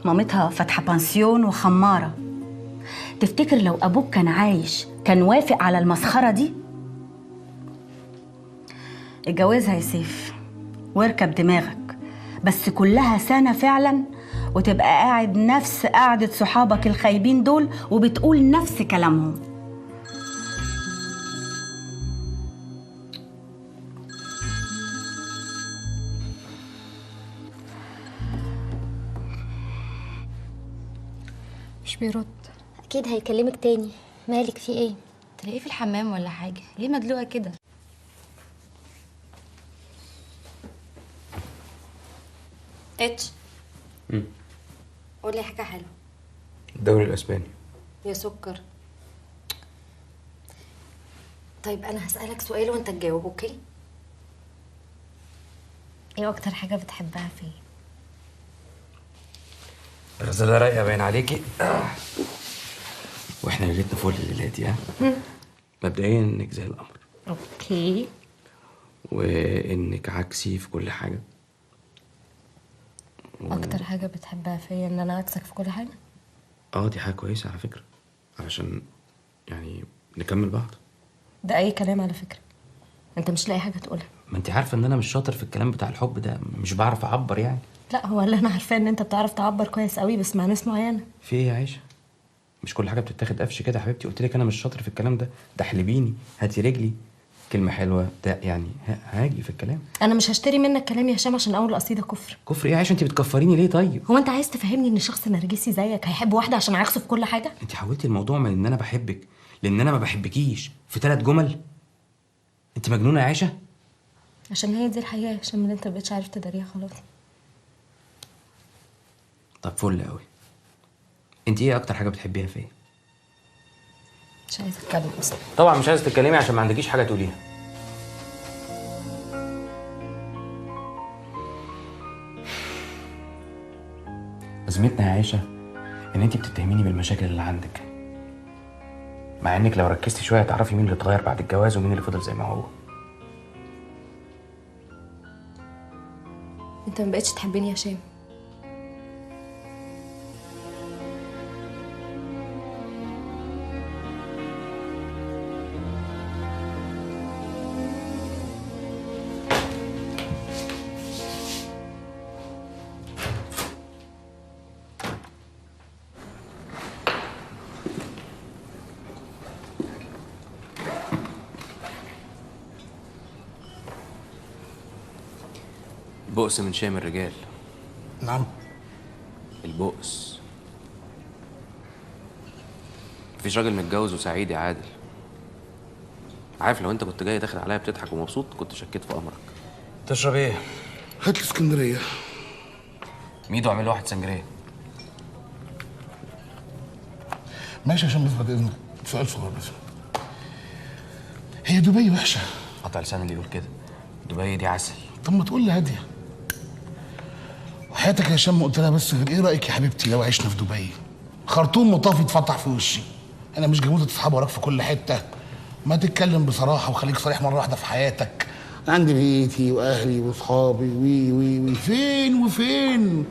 مامتها فاتحة بانسيون وخمارة. تفتكر لو ابوك كان عايش كان وافق على المسخرة دي؟ اتجوزها يا سيف واركب دماغك، بس كلها سنة فعلا، وتبقى قاعد نفس قعدة صحابك الخايبين دول وبتقول نفس كلامهم. مش بيرد. اكيد هيكلمك تاني. مالك في ايه؟ تلاقيه في الحمام ولا حاجة، ليه مدلوقة كده؟ اتش. قولي حاجه حلوه. الدوري الاسباني. يا سكر. طيب انا هسألك سؤال وانت تجاوب، اوكي؟ ايه اكتر حاجه بتحبها فيه؟ الغزالة رايقة باين عليكي. واحنا ليلتنا فل الليلاتي. مبدئيا انك زي القمر، اوكي. وانك عكسي في كل حاجة. اكتر حاجه بتحبها فيا ان انا عكسك في كل حاجه؟ دي حاجة كويسة على فكرة، علشان يعني نكمل بعض. ده اي كلام على فكره، انت مش لاقي حاجه تقولها. ما انت عارفة ان انا مش شاطر في الكلام بتاع الحب ده، مش بعرف اعبر يعني. لا هو اللي انا عارفاه ان انت بتعرف تعبر كويس قوي، بس مع ناس معينه. في ايه يا عايشة؟ مش كل حاجة بتتاخد قفش كده يا حبيبتي. قلت لك انا مش شاطر في الكلام ده، ده حلبيني، هاتي رجلي، كلمة حلوة بتاع يعني هاجي في الكلام. انا مش هشتري منك كلام يا هشام عشان اول قصيده كفر. كفر ايه يا عايشة؟ انت بتكفريني ليه طيب؟ هو انت عايز تفهمني ان شخص نرجسي زيك هيحب واحده عشان عكسه في كل حاجه؟ انت حولتي الموضوع من ان انا بحبك لان انا ما بحبكيش في 3 جمل. انت مجنونة يا عايشة؟ عشان هي دي الحقيقه يا هشام اللي انت مبقتش عارف تداريها خلاص. طب فل قوي. انت ايه اكتر حاجة بتحبيها فيا؟ مش عايزه اتكلم اصلا. طبعا مش عايزة تتكلمي عشان ما عندكيش حاجة تقوليها. أزمتنا يا عايشة إن أنتِ بتتهميني بالمشاكل اللي عندك، مع إنك لو ركزتي شوية هتعرفي مين اللي اتغير بعد الجواز ومين اللي فضل زي ما هو. انت ما بقتش تحبني يا هشام. البؤس من شام الرجال. نعم. البؤس. مفيش راجل متجوز وسعيد يا عادل. عارف لو انت كنت جاي داخل عليا بتضحك ومبسوط كنت شكيت في امرك. تشرب ايه؟ هات لي اسكندريه. ميدو اعمل له واحد سنجريه. ماشي عشان بس بعد اذنك سؤال صغير بس. هي دبي وحشه؟ قطع لسان اللي يقول كده. دبي دي عسل. طب ما تقول لي هاديه. وحياتك يا هشام ما قلت لها بس غير ايه رايك يا حبيبتي لو عشنا في دبي؟ خرطوم مطافي اتفتح في وشي. انا مش جاموسه تسحب وراك في كل حته. ما تتكلم بصراحه وخليك صريح مره واحده في حياتك. عندي بيتي واهلي واصحابي وي فين وفين.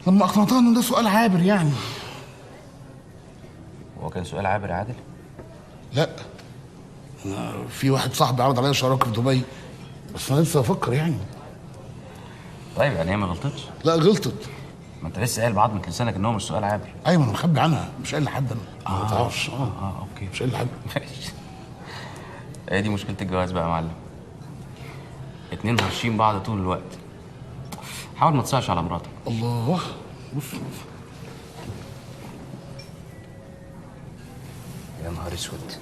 لما اقنعتها ان ده سؤال عابر يعني. هو كان سؤال عابر يا عادل؟ لا، في واحد صاحبي عرض عليا شراكه في دبي، بس انا لسه بفكر يعني. طيب يعني هي ما غلطتش؟ لا غلطت. ما انت لسه قايل بعضمة لسانك ان هو مش سؤال عابر. ايوه انا مخبي عنها، مش قايل لحد انا. ما تعرفش. اوكي. مش قايل لحد. ماشي. هي دي مشكلة الجواز بقى يا معلم. اتنين هارشين بعض طول الوقت. حاول ما تصعش على مراتك. الله. بص يا نهار اسود،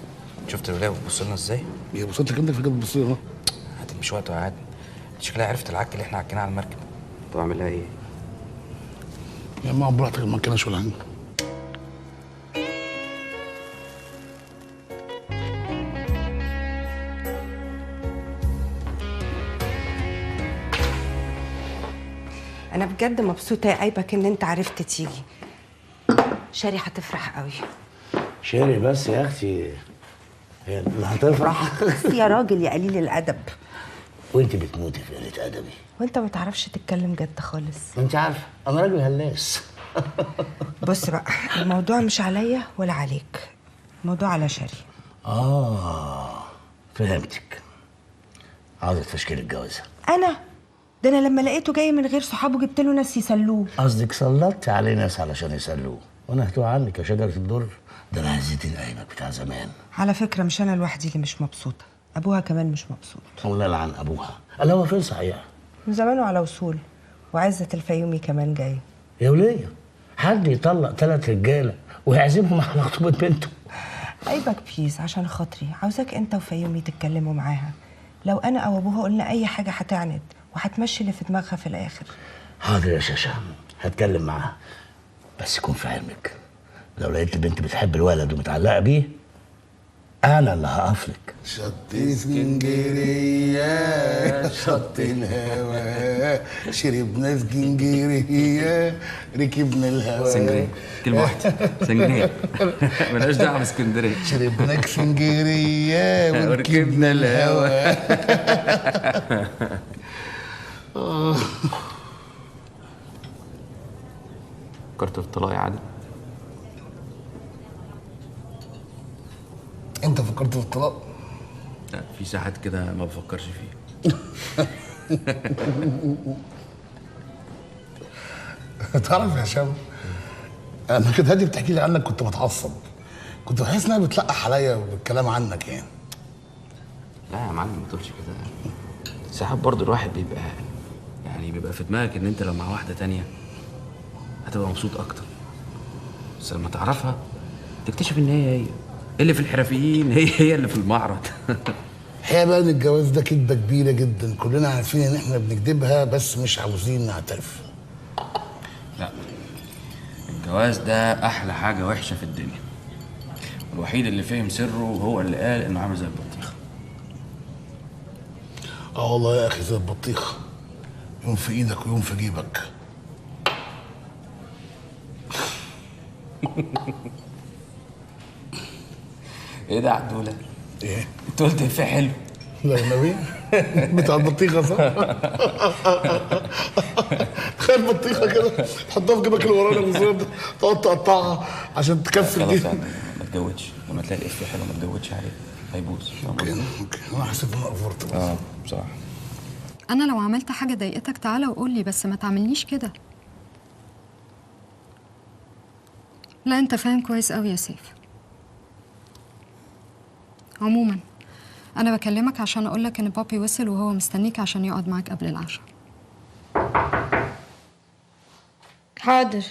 شفت الولايه بتبص لنا ازاي؟ هي بصت لك انت في كده بتبص لي اهو. مش وقته يا عادل. شكلها عرفت العك اللي احنا عكيناه على المركب. طب اعمل لها ايه؟ يا عم براحتك، المكنه شغلانه. انا بجد مبسوطه يا عيبك ان انت عرفت تيجي. شاري هتفرح قوي. شيري بس يا اختي، هي اللي هتفرح. بس يا راجل يا قليل الادب. وانت بتموتي في قله ادبي. وانت ما تعرفش تتكلم جد خالص. انت عارفه انا راجل هلاس. بص بقى، الموضوع مش عليا ولا عليك، الموضوع على شاري. فهمتك. عاوزه تفشكل الجوازه. انا ده انا لما لقيته جاي من غير صحابه جبت له ناس يسلوه. قصدك سلطت عليه ناس علشان يسلوه ونهتوه عنك يا شجره الدر. ده انا عز الدين ايبك بتاع زمان. على فكره مش انا لوحدي اللي مش مبسوطه، ابوها كمان مش مبسوط. الله يلعن ابوها. قال هو فين صحيح؟ من زمانه على وصول. وعزة الفيومي كمان جاي. يا وليه حد يطلق 3 رجاله ويعزمهم على خطوبه بنته؟ عيبك بليز عشان خاطري، عاوزاك انت وفيومي تتكلموا معاها. لو انا او ابوها قلنا اي حاجه هتعند وهتمشي اللي في دماغها في الاخر. حاضر يا شاشة، هتكلم معاها، بس يكون في علمك لو لقيت البنت بتحب الولد ومتعلقه بيه انا اللي هقفلك. شط اسكندريه شط الهوا شربنا اسكندريه ركبنا الهوا. اسكندريه كلمه واحده. اسكندريه مالهاش دعوه باسكندريه. شربنا اسكندريه وركبنا الهوا. فكرت في الطلاق يا عادل؟ انت فكرت في الطلاق؟ لا، في ساعات كده ما بفكرش فيه. تعرف يا هشام، انا كده هادي بتحكي لي عنك كنت بتعصب، كنت بحس انها بتلقح عليا بالكلام عنك يعني. لا يا معلم ما تقولش كده. ساعات برضه الواحد بيبقى في دماغك ان انت لو مع واحده تانية هتبقى مبسوط اكتر، بس لما تعرفها تكتشف ان هي اللي في الحرفيين هي اللي في المعرض. الحقيقه بقى ان الجواز ده كدبه كبيره جدا، كلنا عارفين ان احنا بنكدبها بس مش عاوزين نعترف. لا، الجواز ده احلى حاجه وحشه في الدنيا، والوحيد اللي فهم سره هو اللي قال انه عامل زي البطيخه. والله يا اخي زي البطيخه، يوم في ايدك ويوم في جيبك. ايه ده عدوله؟ ايه؟ انت قلت في حلو؟ لا يا نبي بتاع البطيخه صح؟ تخيل بطيخه كده تحطها في جيبك اللي ورانا بالظبط، تقعد تقطعها عشان تكفي خلاص الجيب. ما تجودش، لما تلاقي الإف حلو ما تجودش عليه هيبوظ. اوكي انا حسيت ان انا افورت بس. بصراحه انا لو عملت حاجه ضايقتك تعالى وقول لي، بس ما تعملنيش كده. لا انت فاهم كويس قوي يا سيف. عموما انا بكلمك عشان اقولك ان بابي وصل وهو مستنيك عشان يقعد معاك قبل العشاء. حاضر.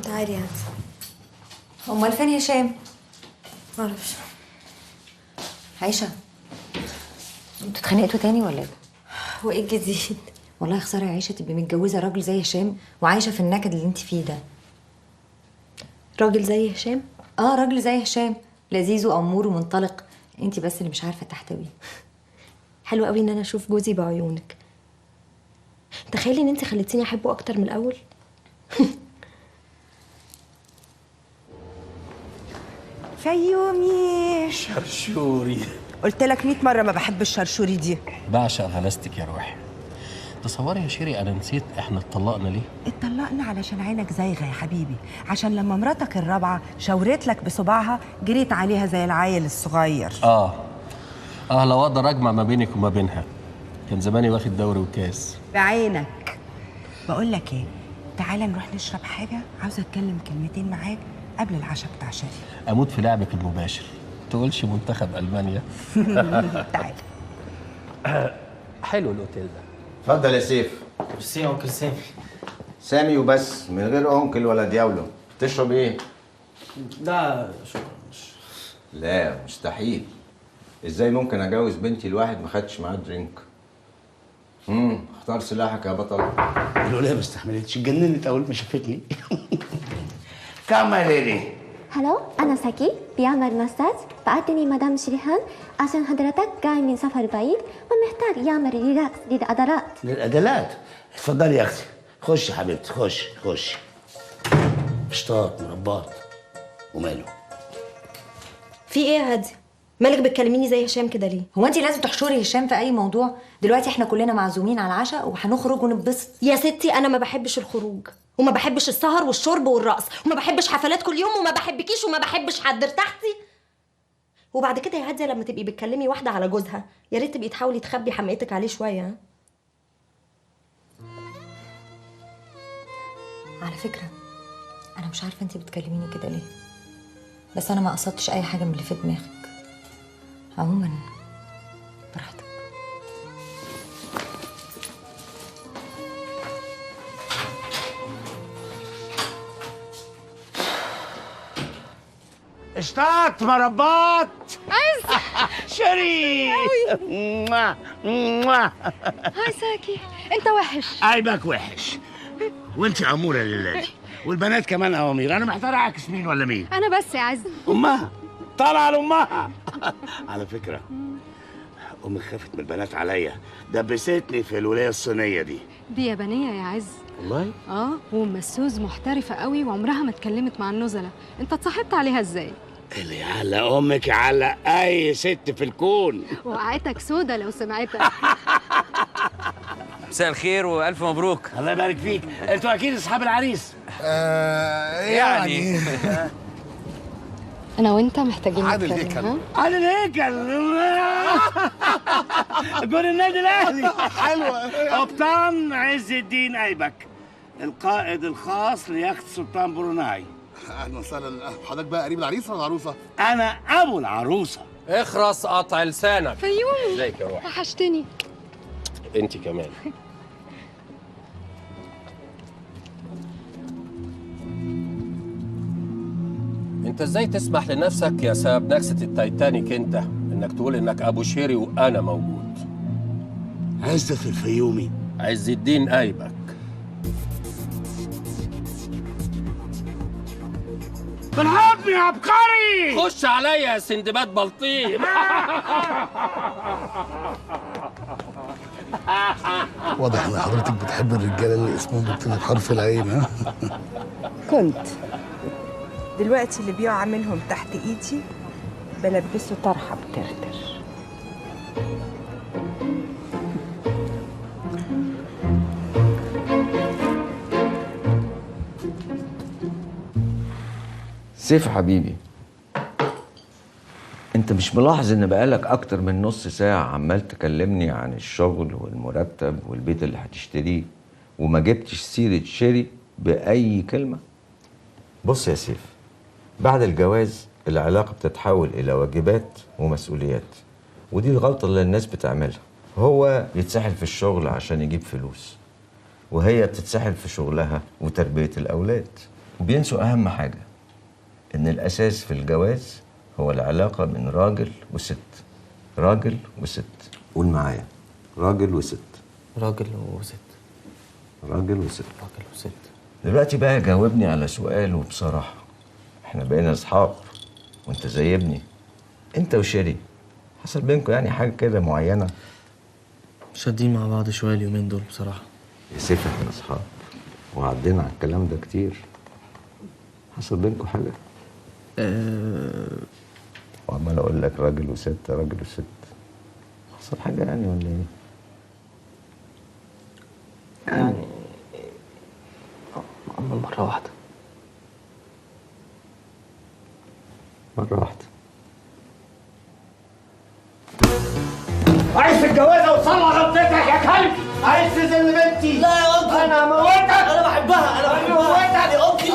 تعالي يا امال فين هشام؟ معرفش. عايشه انتوا اتخانقتوا تاني ولا ايه؟ هو ايه الجديد؟ والله خساره يا عايشه تبقي متجوزه راجل زي هشام وعايشه في النكد اللي انت فيه ده. راجل زي هشام؟ راجل زي هشام، لذيذ وامور ومنطلق، انت بس اللي مش عارفه تحتوي. حلو قوي ان انا اشوف جوزي بعيونك. تخيلي ان انت خليتيني احبه اكتر من الاول. فيومي شرشوري. قلت لك 100 مره ما بحب الشرشوري دي. بعشق غلاستك يا روحي. تصوري يا شيري انا نسيت احنا اتطلقنا ليه؟ اتطلقنا علشان عينك زايغه يا حبيبي، عشان لما مراتك الرابعه شاورت لك بصباعها جريت عليها زي العيل الصغير. لو اقدر اجمع ما بينك وما بينها كان زماني واخد دوري وكاس. بعينك. بقول لك ايه، تعالى نروح نشرب حاجه، عاوزه اتكلم كلمتين معاك قبل العشاء بتاع شيري. اموت في لعبك المباشر. تقولش منتخب المانيا. تعالى. حلو الاوتيل ده. اتفضل يا سيف. ميرسي يا انكل سامي. سامي وبس من غير انكل ولا دياولو. تشرب ايه؟ لا شكرا. لا مستحيل. ازاي ممكن اجوز بنتي لواحد ما خدش معاه درينك؟ اختار سلاحك يا بطل. الولايه ما استحملتش، اتجننت اول ما شافتني. كمليني. هلو أنا ساكي بيعمل مساج. بعتني مدام شريهان عشان حضرتك جاي من سفر بعيد ومحتاج يعمل ريلاكس للعضلات. للعضلات. اتفضلي يا اختي، خشي يا حبيبتي، خشي. فشطات مربات وماله. في ايه يا هادي؟ مالك بتكلميني زي هشام كده ليه؟ هو انت لازم تحشري هشام في اي موضوع؟ دلوقتي احنا كلنا معزومين على العشاء وهنخرج ونتبسط. يا ستي انا ما بحبش الخروج وما بحبش السهر والشرب والرقص وما بحبش حفلات كل يوم وما بحبكيش وما بحبش حد. ارتحتي؟ وبعد كده يا هاديه لما تبقي بتكلمي واحده على جوزها يا ريت تبقي تحاولي تخبي حماقتك عليه شويه. ها؟ على فكره انا مش عارفه انت بتكلميني كده ليه، بس انا ما قصدتش اي حاجه من اللي في دماغك. عموما براحتك. اشتاط مربات. عز. شريف. هاي ساكي، انت وحش. عيبك وحش وانت اموره لله، والبنات كمان اوامير. انا محتار اعكس مين ولا مين؟ انا بس يا عز. امها طالعه لامها. على فكره امي خافت من البنات عليا، دبستني في الولايه الصينيه دي. دي يابانيه يا عز. والله؟ ومسوز محترفه قوي وعمرها ما اتكلمت مع النزله. انت اتصاحبت عليها ازاي؟ اللي يعلق امك يعلق اي ست في الكون. وقعتك سودا لو سمعتها. مساء الخير والف مبروك. الله يبارك فيك. انتوا اكيد اصحاب العريس. يعني انا وانت محتاجين عادل نتكلم. هيكل. عادل هيكل. جول النادي الاهلي. حلوه. قبطان عز الدين ايبك، القائد الخاص ليخت سلطان بروناي. اهلا وسهلا. حضرتك بقى قريب العريس ولا العروسه؟ انا ابو العروسه. اخرس قطع لسانك. فيومي ازيك يا روحي؟ وحشتني. انت كمان. انت ازاي تسمح لنفسك يا سبب نكسة التايتانيك انت انك تقول انك ابو شيري وانا موجود؟ عزت الفيومي. عز الدين ايبك. بالحب يا عبقري. خش عليا يا سندباد بلطيم. واضح ان حضرتك بتحب الرجاله اللي اسمهم بيبتدي بحرف العين. ها؟ كنت دلوقتي اللي بيقع منهم تحت ايدي بلبسه طرحه بترتر. سيف حبيبي، انت مش ملاحظ ان بقالك اكتر من نص ساعة عمال تكلمني عن الشغل والمرتب والبيت اللي هتشتريه وما جبتش سيرة شيري بأي كلمة؟ بص يا سيف، بعد الجواز العلاقة بتتحول إلى واجبات ومسؤوليات، ودي الغلطة اللي الناس بتعملها. هو يتسحل في الشغل عشان يجيب فلوس، وهي بتتسحل في شغلها وتربية الأولاد، وبينسوا أهم حاجة، إن الأساس في الجواز هو العلاقة بين راجل وست. راجل وست. قول معايا، راجل وست. راجل وست. راجل وست. راجل وست. دلوقتي بقى جاوبني على سؤال وبصراحة. احنا بقينا أصحاب وأنت زي ابني. أنت وشيري حصل بينكم يعني حاجه كده معينه؟ شادين مع بعض شويه اليومين دول بصراحه. يا سيف احنا اصحاب وعدينا على الكلام ده كتير. حصل بينكم حاجه؟ وعمال اقول لك راجل وست راجل وست. حصل حاجه يعني ولا ايه؟ يعني مرة واحدة. مرة واحدة. عايز تتجوزها وتصلع غلطتك يا كلب؟ عايز تذل بنتي؟ لا يا انكل، انا هموتك. انا بحبها، انا بحبها يا انكل.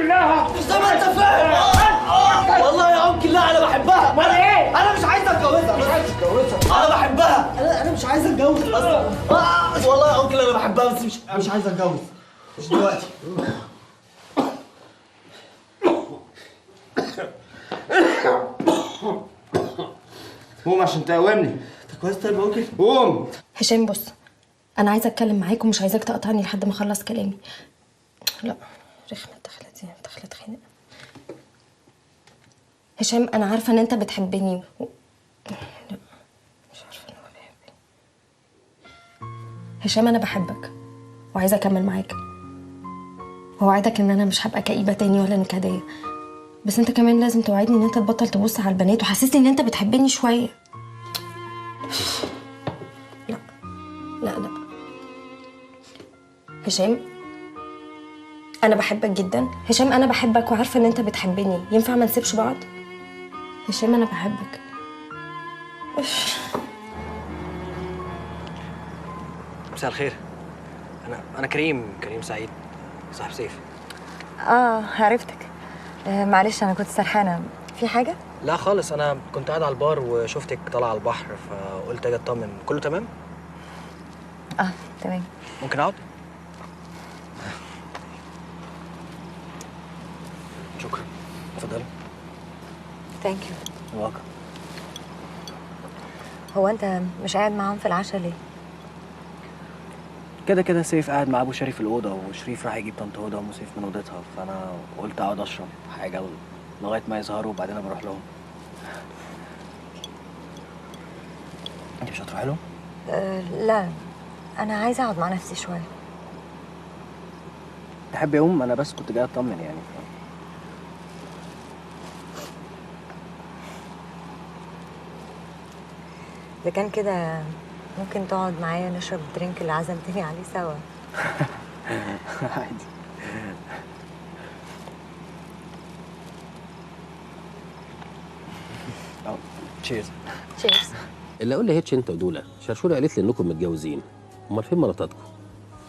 لا مش زي ما انت فاهم. والله يا انكل لا، انا بحبها. امال ايه؟ انا مش عايز اتجوزها. مش عايز تتجوزها؟ انا بحبها. انا مش عايز اتجوز اصلا. والله يا انكل انا بحبها، بس مش عايز اتجوز. مش دلوقتي. قوم عشان تقومني. انت كويس طيب يا انكل؟ قوم. هشام بص، انا عايزه اتكلم معاك ومش عايزاك تقطعني لحد ما اخلص كلامي. لا رخمه الدخله دي، دخله خناقه. هشام انا عارفه ان انت بتحبني لا مش عارفه ان هو بيحبني. هشام انا بحبك وعايزه اكمل معاك، ووعدك ان انا مش هبقى كئيبه تاني ولا نكديه، بس انت كمان لازم توعدني ان انت تبطل تبص على البنات وحسسني ان انت بتحبني شويه. لا لا لا هشام انا بحبك جدا. هشام انا بحبك وعارفه ان انت بتحبني، ينفع ما نسيبش بعض؟ هشام انا بحبك. مساء الخير. انا كريم سعيد، صاحب سيف. عرفتك. معلش انا كنت سرحانه. في حاجه؟ لا خالص، انا كنت قاعد على البار وشفتك طالعه على البحر فقلت اجي اطمن. كله تمام؟ تمام. ممكن اقعد؟ شكرا. اتفضلي. ثانك يو. واقع. هو انت مش قاعد معاهم في العشاء ليه؟ كده سيف قاعد مع ابو شريف في الاوضه، وشريف راح يجيب طنط هدى وام سيف من اوضتها، فانا قلت اقعد اشرب حاجه لغايه ما يظهروا وبعدين انا بروح لهم. انت مش هتروحي لهم؟ لا انا عايزه اقعد مع نفسي شويه. تحبي اقوم؟ انا بس كنت جاي اطمن يعني. اذا كان كده ممكن تقعد معايا نشرب الدرينك اللي عزمتني عليه سوا. عادي. تشيرز. تشيرز. اللي اقول لي هيتش انت ودوله شرشوره قالت لي انكم متجوزين، امال فين مراتاتكم؟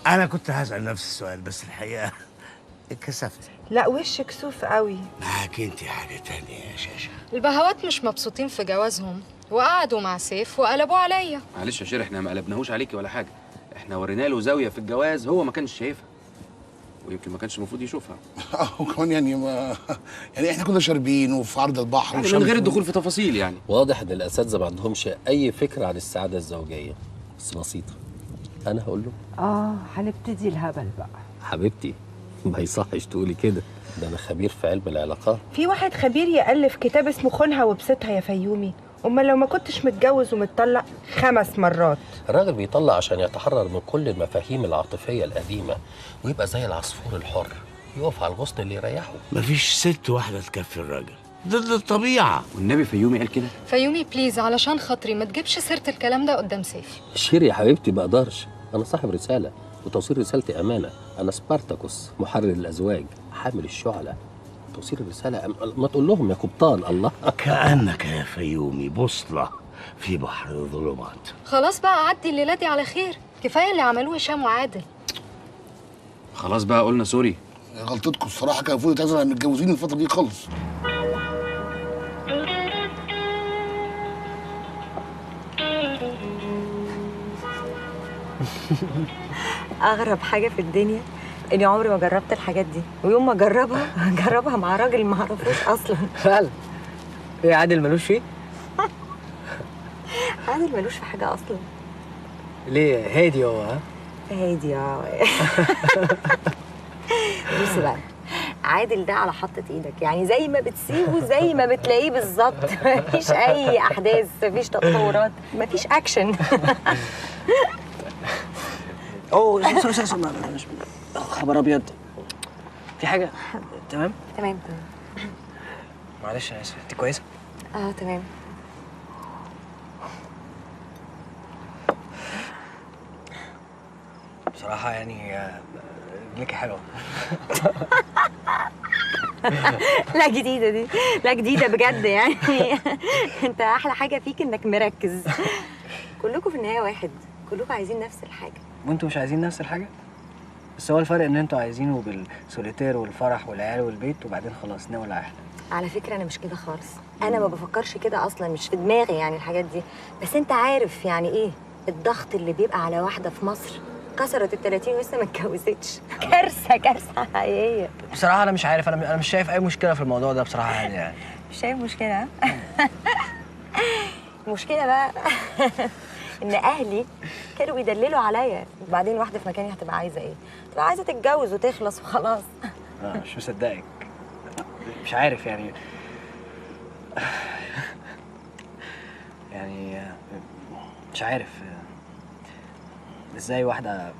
انا كنت هسأل نفس السؤال بس الحقيقه اتكسفت. لا وش كسوف قوي. معاك انت حاجه تانية يا شاشه. البهوات مش مبسوطين في جوازهم وقعدوا مع سيف وقلبوا عليا. معلش يا شير، احنا ما قلبناهوش عليكي ولا حاجه، احنا ورينا له زاويه في الجواز هو ما كانش شايفها، ويمكن ما كانش المفروض يشوفها. وكمان يعني احنا كنا شاربين وفي عرض البحر يعني من غير الدخول في تفاصيل يعني. واضح ان الاساتذه ما عندهمش اي فكره عن السعاده الزوجيه، بس بسيطه. انا هقول له هنبتدي الهبل بقى. حبيبتي ما يصحش تقولي كده، ده انا خبير في علم العلاقات. في واحد خبير يألف كتاب اسمه خونها وبسطها يا فيومي. امال لو ما كنتش متجوز ومتطلق 5 مرات. الراجل بيطلع عشان يتحرر من كل المفاهيم العاطفيه القديمه ويبقى زي العصفور الحر، يقف على الغصن اللي يريحه. مفيش ست واحده تكفي الراجل، ضد الطبيعه. والنبي فيومي قال كده. فيومي بليز علشان خاطري ما تجيبش سيره الكلام ده قدام سيف. شيري يا حبيبتي ما اقدرش، انا صاحب رساله وتوصيل رسالتي امانه. انا سبارتاكوس محرر الازواج حامل الشعله. توصيل الرساله ما تقول لهم يا قبطان. الله كأنك يا فيومي بوصلة في بحر الظلمات. خلاص بقى عدي الليله دي على خير، كفايه اللي عملوه هشام وعادل. خلاص بقى قلنا سوري. غلطتكم الصراحه، كان المفروض يتعزل عن المتجوزين الفتره دي خالص. اغرب حاجه في الدنيا اني عمري ما جربت الحاجات دي، ويوم ما اجربها مع راجل ما اعرفوش اصلا. فعلا. ايه عادل ملوش فيه؟ عادل ملوش في حاجه اصلا. ليه؟ هادي هو. ها؟ هادي بص بقى، عادل ده على حطة ايدك، يعني زي ما بتسيبه زي ما بتلاقيه بالظبط. مفيش اي احداث، مفيش تطورات، مفيش اكشن. اوه سوري خبر ابيض. في حاجه؟ تمام تمام. معلش انا اسف. انت كويسه؟ تمام. بصراحه يعني رجليكي حلوه. لا جديدة دي، لا جديدة بجد يعني. انت احلى حاجة فيك انك مركز. كلكم في النهاية واحد، كلكم عايزين نفس الحاجة. وانتوا مش عايزين نفس الحاجه؟ بس هو الفرق ان انتوا عايزينه بالسوليتير والفرح والعيال والبيت وبعدين خلاص نولع احلى. على فكرة انا مش كده خالص، انا ما بفكرش كده اصلا، مش في دماغي يعني الحاجات دي. بس انت عارف يعني ايه الضغط اللي بيبقى على واحدة في مصر كسرت ال30 ولسه ما اتجوزتش. كارثة حقيقية. بصراحه انا مش عارف، انا مش شايف اي مشكله في الموضوع ده بصراحه يعني. مش شايف مشكلة؟ المشكلة بقى ان اهلي كانوا بيدللوا عليا، وبعدين واحدة في مكاني هتبقى عايزة ايه؟ تبقى عايزة تتجوز وتخلص وخلاص. مش مصدقك، مش عارف يعني مش عارف ازاي واحدة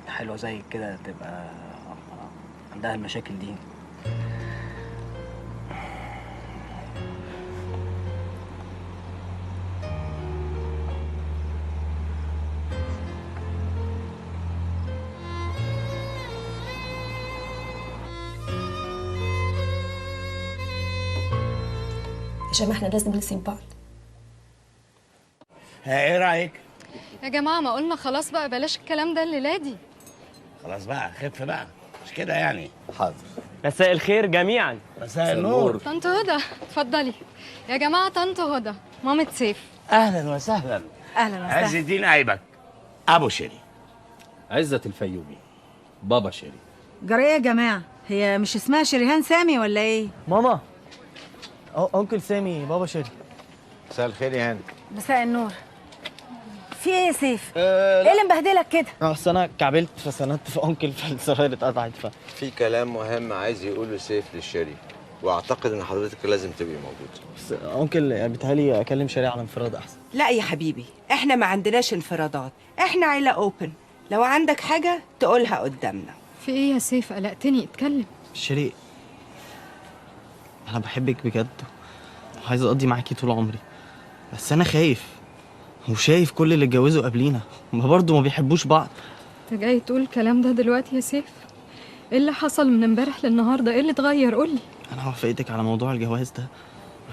حلوة زي كده تبقى عندها المشاكل دي. هشام احنا لازم نسيب بعض. ايه رايك؟ يا جماعه ما قلنا خلاص بقى بلاش الكلام ده الليله دي. خلاص بقى خف بقى، مش كده يعني. حاضر. مساء الخير جميعا. مساء النور. طنط هدى اتفضلي. يا جماعه طنط هدى مامة سيف. اهلا وسهلا. اهلا وسهلا. عز الدين ايبك ابو شيري. عزت الفيومي بابا شيري. جرى ايه يا جماعه؟ هي مش اسمها شريهان سامي ولا ايه؟ ماما انكل سامي بابا شيري. مساء الخير يا هاني. مساء النور. في ايه يا سيف؟ ايه اللي مبهدلك كده؟ اصل انا كعبلت فسندت في انكل فالزراير اتقطعت في كلام مهم عايز يقوله سيف للشري، واعتقد ان حضرتك لازم تبقي موجوده. بس انكل بيتهيألي اكلم شريع على انفراد احسن. لا يا حبيبي، احنا ما عندناش انفرادات، احنا عيله اوبن. لو عندك حاجه تقولها قدامنا. في ايه يا سيف؟ قلقتني، اتكلم. شريق انا بحبك بجد وعايز اقضي معاكي طول عمري، بس انا خايف وشايف كل اللي اتجوزوا قبلينا ما برضه ما بيحبوش بعض. انت جاي تقول الكلام ده دلوقتي يا سيف؟ ايه اللي حصل من امبارح للنهارده؟ ايه اللي اتغير؟ قولي. انا وافقتك على موضوع الجواز ده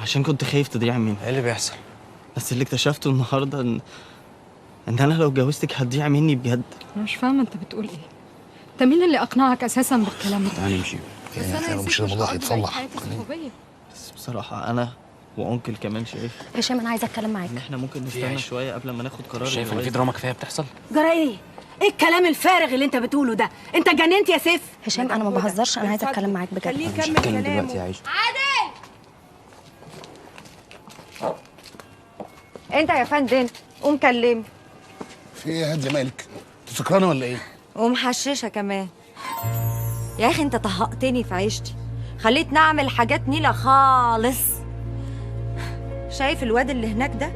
عشان كنت خايف تضيع مني. ايه اللي بيحصل؟ بس اللي اكتشفته النهارده ان انا لو اتجوزتك هتضيع مني بجد. انا مش فاهمه انت بتقول ايه. انت مين اللي اقنعك اساسا بالكلام ده؟ تعالي نمشي. بس انا يا مش سيف الموضوع قصدي هيتصلح. حياتي الصحوبية. بس بصراحه انا وانكل كمان شايف هشام انا عايزه اتكلم معاك. ان احنا ممكن نستنى شويه قبل ما ناخد قرار. شايف ان في دراما كفايه بتحصل؟ جرى ايه؟ ايه الكلام الفارغ اللي انت بتقوله ده؟ انت جننت يا سيف؟ هشام انا ما بهزرش، انا عايزه اتكلم معاك بجد. خليه مش يكمل هتكلم كلامه. دلوقتي يا عيشه. انت يا فندم قوم كلمني. في ايه يا هاديه مالك؟ انت سكرانه ولا ايه؟ ومحششه كمان. يا اخي انت طهقتني في عيشتي، خليتني اعمل حاجات نيله خالص. شايف الواد اللي هناك ده؟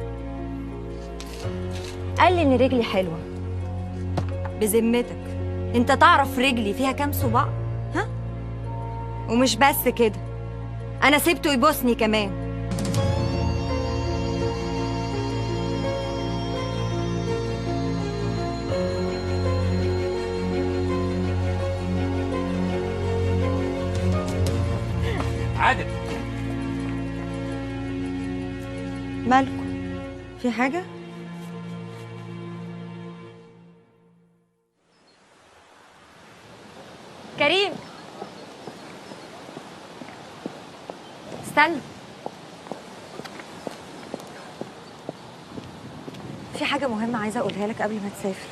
قال لي ان رجلي حلوه. بذمتك انت تعرف رجلي فيها كام صباع؟ ها؟ ومش بس كده، انا سبته يبوسني كمان. عادل مالكوا؟ في حاجة؟ كريم استنى، في حاجة مهمة عايزة أقولها لك قبل ما تسافر.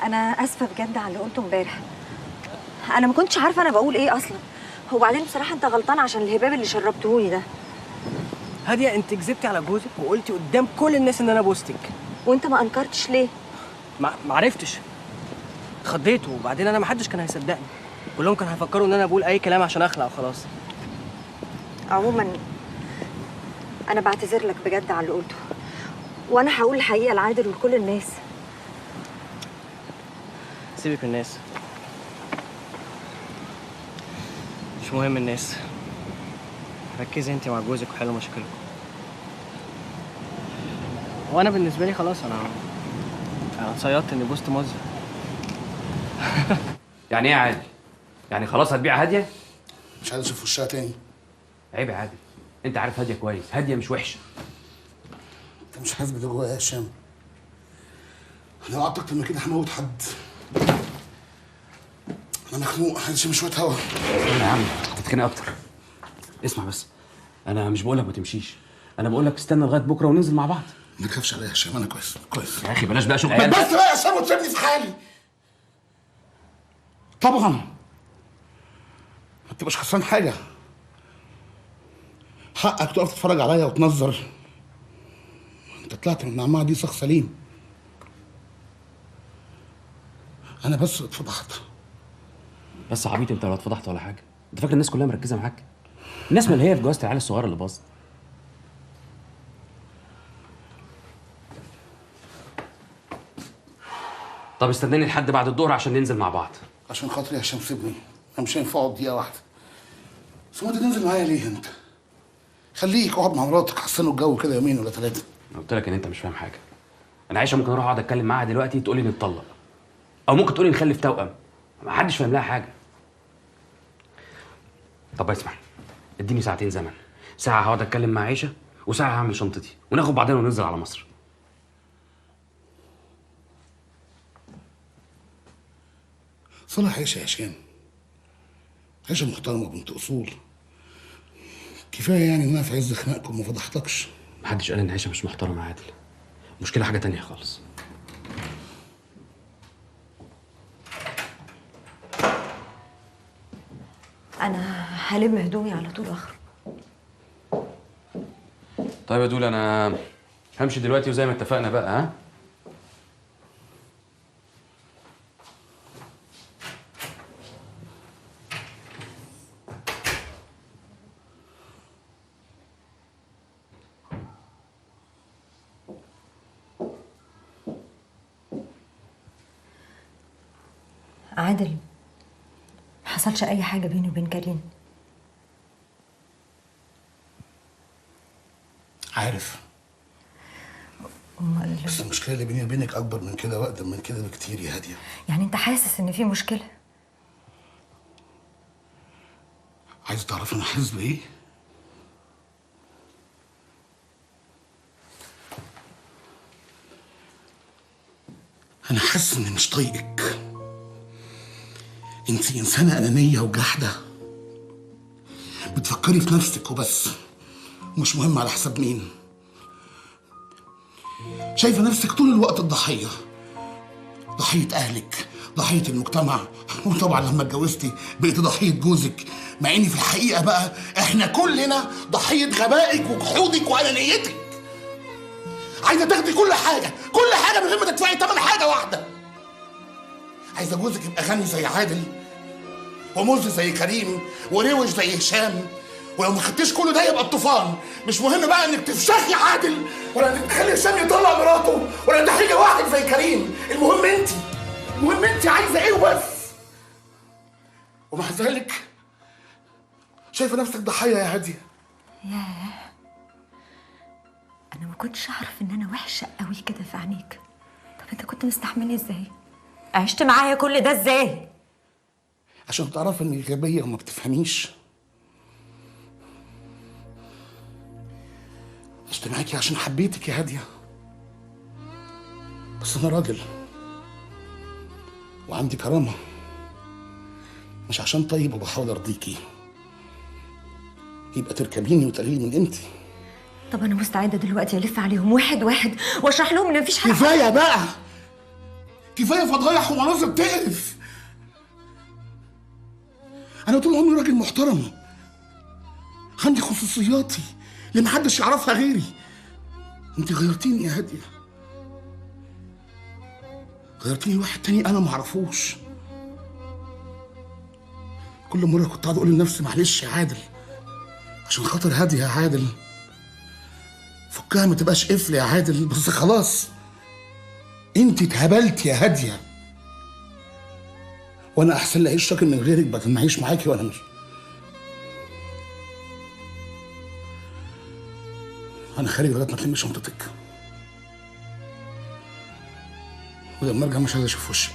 أنا آسفة بجد على اللي قلته امبارح. أنا ما كنتش عارفة أنا بقول إيه أصلا، وبعدين بصراحة أنت غلطان عشان الهباب اللي شربتهولي ده. هاديه انت كذبتي على جوزك وقلتي قدام كل الناس ان انا بوستك. وأنت ما أنكرتش ليه؟ ما عرفتش، خضيته وبعدين انا ما حدش كان هيصدقني. كلهم كانوا هيفكروا ان انا بقول اي كلام عشان اخلع وخلاص. عموما انا بعتذر لك بجد على اللي قلته، وانا هقول الحقيقه لعادل ولكل الناس. سيبك من الناس، مش مهم الناس. ركزي انت مع جوزك وحلوا مشاكلكم. وانا بالنسبه لي خلاص، انا اتصيدت اني بوست موزع. يعني ايه يا عادل؟ يعني خلاص هتبيع هاديه؟ مش عايز اشوف وشها تاني. عيب يا عادل، انت عارف هاديه كويس، هاديه مش وحشه. انت مش حاسس بده جوايا يا هشام؟ انا لو قعدت اكتر من كده هموت حد. انا مخنوق، عايز اشم شويه هوا. استنى يا عم، هتتخانق اكتر. اسمع بس، انا مش بقول لك ما تمشيش، انا بقول لك استنى لغايه بكره وننزل مع بعض. ما تخافش عليا يا هشام، انا كويس كويس. يا اخي بلاش بقى شغل بس بقى يا هشام وتسيبني في حالي. طبعا ما تبقاش خسران حاجه، حقك تقف تتفرج عليا وتنظر. انت طلعت من النعمه دي شخص سليم. انا بس اتفضحت. بس يا عبيط، انت ولا اتفضحت ولا حاجه، انت فاكر الناس كلها مركزه معاك؟ الناس من هي في جوازة العيال الصغيره اللي باظت. طب استناني لحد بعد الظهر عشان ننزل مع بعض. عشان خاطري يا هشام سيبني، انا مش هينفع اقعد دقيقه واحده. ثم انت تنزل معايا ليه انت؟ خليك اقعد مع مراتك، حسنوا الجو كده يومين ولا ثلاثه. انا قلت لك ان انت مش فاهم حاجه. انا عايشه ممكن اروح اقعد اتكلم معاها دلوقتي تقول لي نتطلق، او ممكن تقول لي نخلف توأم، ما حدش فاهم لها حاجه. طب اسمع، اديني ساعتين زمن، ساعه هقعد اتكلم مع عيشه وساعه هعمل شنطتي وناخد بعضنا وننزل على مصر. صالح عيشه يا هشام، عيشه محترمه بنت اصول. كفايه يعني ان انا في عز خناقكم ما فضحتكش. محدش قال ان عيشه مش محترمه يا عادل، المشكله حاجه تانية خالص. انا هلم هدومي على طول واخرج. طيب يا دول، انا همشي دلوقتي وزي ما اتفقنا بقى. ها؟ عادل، ما حصلش اي حاجه بيني وبين كريم. عارف، بس المشكله اللي بيني وبينك اكبر من كده واقدم من كده بكتير يا هاديه. يعني انت حاسس ان في مشكله؟ عايز تعرف انا حاسس بايه؟ انا حاسس اني مش طايقك. انت انسانه انانيه وجحده، بتفكري في نفسك وبس، مش مهم على حساب مين. شايفه نفسك طول الوقت الضحيه، ضحيه اهلك، ضحيه المجتمع، وطبعا لما اتجوزتي بقيتي ضحيه جوزك. مع اني في الحقيقه بقى احنا كلنا ضحيه غبائك وجحودك وانانيتك. عايزه تاخدي كل حاجه من غير ما تدفعي ثمن حاجه واحده. عايزه جوزك يبقى غني زي عادل، ومز زي كريم، وروش زي هشام، ولو ما خدتيش كل ده يبقى الطوفان. مش مهم بقى انك تفشخي عادل، ولا انك تخلي هشام يطلع مراته، ولا تحرجي واحد زي كريم. المهم انت عايزه ايه وبس. ومع ذلك شايفه نفسك ضحيه يا هاديه. ياه، انا ما كنتش اعرف ان انا وحشه قوي كده في عينيك. طب انت كنت مستحملني ازاي؟ عشت معايا كل ده ازاي؟ عشان تعرف انك غبيه وما بتفهميش. عشت معاكي عشان حبيتك يا هاديه، بس انا راجل وعندي كرامه، مش عشان طيب وبحاول ارضيكي يبقى تركبيني وتقللي من قيمتي. طب انا مستعده دلوقتي الف عليهم واحد واحد واشرح لهم ان مفيش حاجه. كفايه بقى، كفايه فضايح ومناظر تقرف. انا طول عمري راجل محترم، عندي خصوصياتي اللي محدش يعرفها غيري. انت غيرتيني يا هاديه، غيرتيني لواحد تاني انا معرفوش. كل مره كنت قاعد اقول لنفسي معلش يا عادل، عشان خاطر هاديه يا عادل، فكها ما تبقاش قفل يا عادل، بس خلاص انت اتهبلت يا هاديه، وانا احسن لي اعيش راجل من غيرك بدل ما اعيش معاكي وانا مش. انا خارج لغايه ما تلمي شنطتك، ولما ارجع مش عايز اشوف وشك.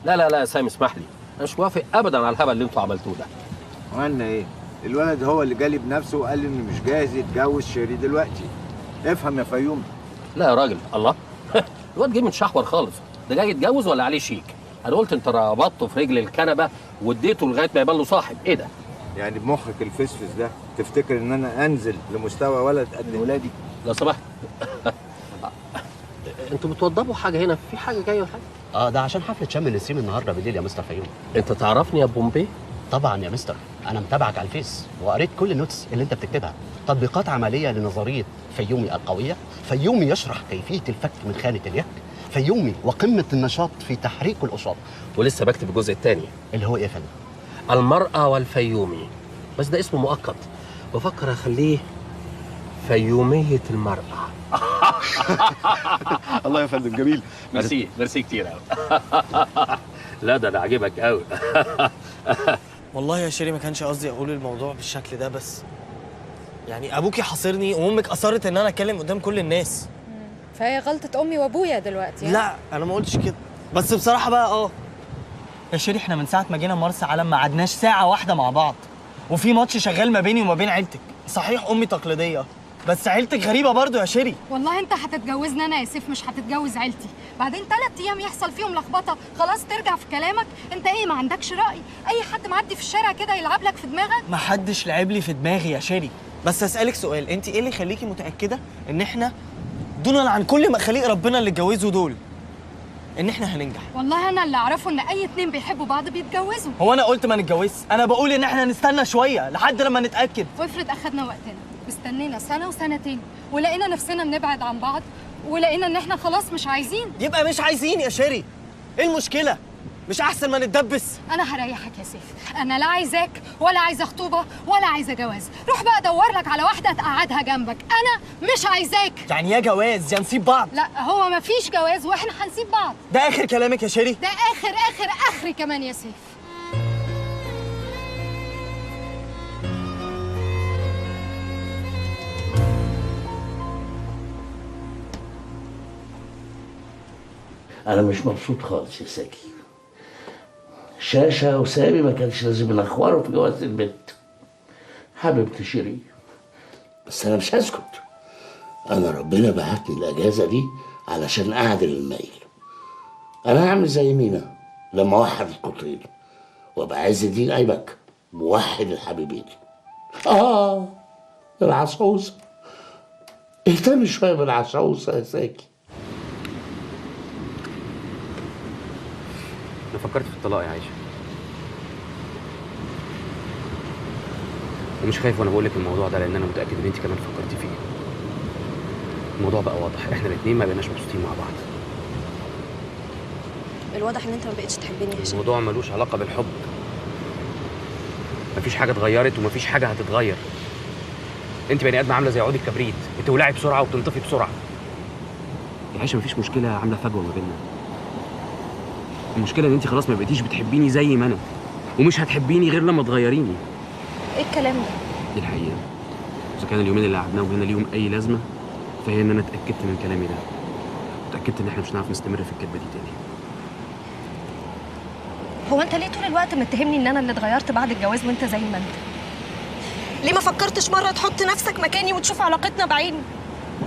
لا لا لا يا سامي اسمح لي، انا مش موافق ابدا على الهبل اللي انتوا عملتوه ده. عملنا ايه؟ الولد هو اللي جالي بنفسه وقال لي انه مش جاهز يتجوز شيري دلوقتي. افهم يا فيوم. لا يا راجل، الله الواد جه متشحور خالص، ده جاي يتجوز ولا عليه شيك؟ انا قلت انت ربطته في رجل الكنبه واديته لغايه ما يبان له صاحب، ايه ده؟ يعني بمخك الفسفس ده تفتكر ان انا انزل لمستوى ولد قد ولادي؟ لو سمحت انتوا بتوضبوا حاجه هنا؟ في حاجه جايه ولا حاجه؟ ده عشان حفله شم النسيم النهارده بالليل يا مستر فيوم. انت تعرفني يا بومبي؟ طبعا يا مستر، انا متابعك على الفيس وقريت كل النوتس اللي انت بتكتبها، تطبيقات عمليه لنظريه فيومي القويه. فيومي يشرح كيفيه الفك من خانه اليك. فيومي وقمه النشاط في تحريك القشاط. ولسه بكتب الجزء الثاني اللي هو ايه يا فندم؟ المرأة والفيومي، بس ده اسمه مؤقت، بفكر اخليه فيومية المرأة. الله يا فندم جميل. ميرسي ميرسي كتير قوي. لا ده انا عاجبك قوي. والله يا شيري ما كانش قصدي اقول الموضوع بالشكل ده، بس يعني ابوكي حاصرني وامك اصرت ان انا اتكلم قدام كل الناس. فهي غلطة امي وابويا دلوقتي. لا انا ما قلتش كده، بس بصراحه بقى يا شيري احنا من ساعه ما جينا مرسى علم ما قعدناش ساعه واحده مع بعض، وفي ماتش شغال ما بيني وما بين عيلتك. صحيح امي تقليديه بس عيلتك غريبه برضو يا شيري. والله انت هتتجوزني انا يا سيف، مش هتتجوز عيلتي. بعدين 3 ايام يحصل فيهم لخبطه خلاص ترجع في كلامك. انت ايه ما عندكش راي؟ اي حد معدي في الشارع كده يلعب لك في دماغك؟ ما حدش لعب لي في دماغي يا شيري، بس اسالك سؤال، انت ايه اللي يخليكي متاكده ان احنا دونا عن كل مخاليق ربنا اللي اتجوزوا دول ان احنا هننجح؟ والله انا اللي اعرفه ان اي 2 بيحبوا بعض بيتجوزوا. هو انا قلت ما نتجوزش؟ انا بقول ان احنا نستنى شويه لحد لما نتاكد. وافرض اخدنا وقتنا واستنينا سنه وسنتين ولقينا نفسنا بنبعد عن بعض ولقينا ان احنا خلاص مش عايزين؟ يبقى مش عايزين يا شيري، ايه المشكله؟ مش احسن ما نتدبس؟ انا هريحك يا سيف، انا لا عايزاك ولا عايزه خطوبه ولا عايزه جواز. روح بقى دور لك على واحده تقعدها جنبك، انا مش عايزاك. يعني يا جواز يا نسيب بعض؟ لا هو مفيش جواز واحنا هنسيب بعض. ده اخر كلامك يا شيري؟ ده اخر كمان يا سيف. أنا مش مبسوط خالص يا ساكي. شاشة وسامي ما كانش لازم ينخوروا في جواز البنت. حبيبتي شيري، بس أنا مش هسكت. أنا ربنا بعتني الأجازة دي علشان أعدل الميل. أنا هعمل زي مينا لما وحد القطرين، وأبقى عز الدين أيبك موحد الحبيبين. العصعوصة. اهتم شوية بالعصعوصة يا ساكي. انا فكرت في الطلاق يا عايشه، ومش خايف وانا بقول لك الموضوع ده، لان انا متاكد ان انت كمان فكرتي فيه. الموضوع بقى واضح، احنا الاثنين ما بقيناش مبسوطين مع بعض. الواضح ان انت ما بقتش تحبني يا هشام. الموضوع ملوش علاقه بالحب، مفيش حاجه اتغيرت ومفيش حاجه هتتغير. انت بني ادم عامله زي عود الكبريت، بتولعي بسرعه وبتنطفي بسرعه. يا عايشه مفيش مشكله عامله فجوه ما بيننا. المشكله ان انت خلاص ما بقيتيش بتحبيني زي ما انا، ومش هتحبيني غير لما تغيريني. ايه الكلام ده؟ دي الحقيقه. اذا كان اليومين اللي قعدناهم هنا ليهم اي لازمه، فهي ان انا اتاكدت من كلامي ده، اتاكدت ان احنا مش هنعرف نستمر في الكدبه دي تاني. هو انت ليه طول الوقت متهمني ان انا اللي اتغيرت بعد الجواز وانت زي ما انت؟ ليه ما فكرتش مره تحط نفسك مكاني وتشوف علاقتنا بعين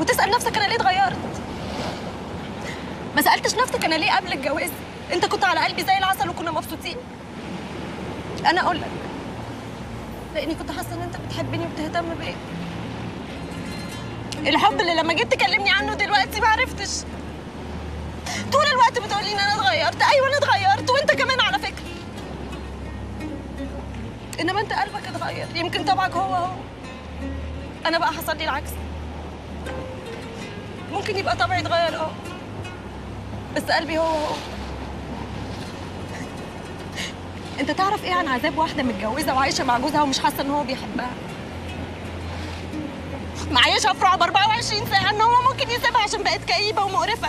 وتسال نفسك انا ليه اتغيرت؟ ما سالتش نفسك انا ليه قبل الجواز انت كنت على قلبي زي العسل وكنا مبسوطين؟ انا اقول لك لاني كنت حاسه ان انت بتحبني وبتهتم بيا. الحب اللي لما جيت تكلمني عنه دلوقتي ما عرفتش اتغيرتش. طول الوقت بتقولي ان انا اتغيرت. ايوه انا اتغيرت وانت كمان على فكره. انما انت قلبك اتغير، يمكن طبعك هو. انا بقى حصل لي العكس. ممكن يبقى طبعي اتغير بس قلبي هو. انت تعرف ايه عن عذاب واحده متجوزه وعايشه مع جوزها ومش حاسه ان هو بيحبها؟ معيشها في رعب 24 ساعه ان هو ممكن يسيبها عشان بقت كئيبه ومقرفه.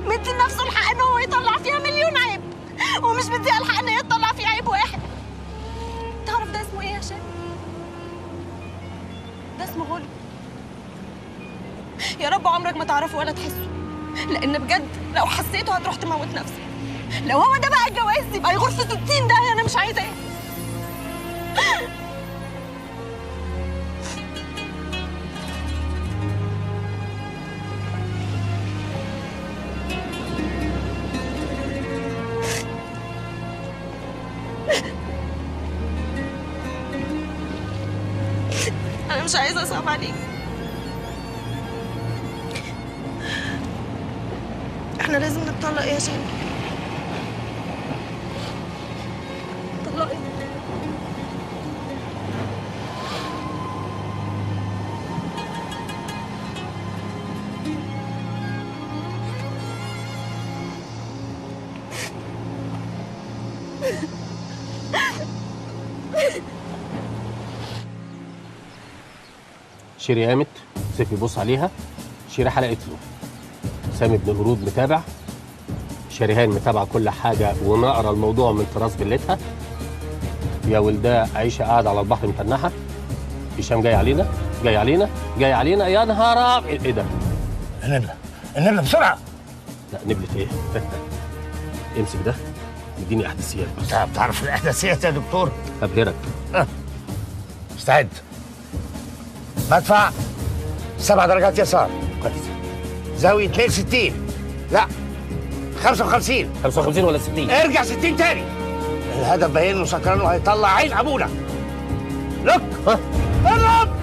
مدي لنفسه الحق ان هو يطلع فيها مليون عيب، ومش مديها الحق ان هي تطلع فيه عيب واحد. تعرف ده اسمه ايه يا هشام؟ ده اسمه غل. يا رب عمرك ما تعرفه ولا تحسه، لان بجد لو حسيته هتروح تموت نفسك. لو هو ده بقى الجواز يبقى يغور في 60 داهيه. انا مش عايزاه. انا مش عايزه اصعب عليك. احنا لازم نتطلق يا هشام. طلقني. شيري قامت، سيف يبص عليها، شيري حلقت له. سامي بن القرود متابع، شريهان متابعه كل حاجه ونقرا الموضوع من طراز فيلتها. يا ولداه عيشه قاعده على البحر متنحه. هشام جاي علينا جاي علينا جاي علينا. يا نهار ايه ده؟ النبله بسرعه. لا نبله ايه؟ امسك ده اديني احداثيات. انت بتعرف الاحداثيات يا دكتور؟ ابهرك. استعد. مدفع 7 درجات يسار. كويس. زاويه 62. لا 55. 55 ولا 60؟ ارجع 60 تاني. الهدف باين له سكران وهيطلع عين ابونا. لك قرب.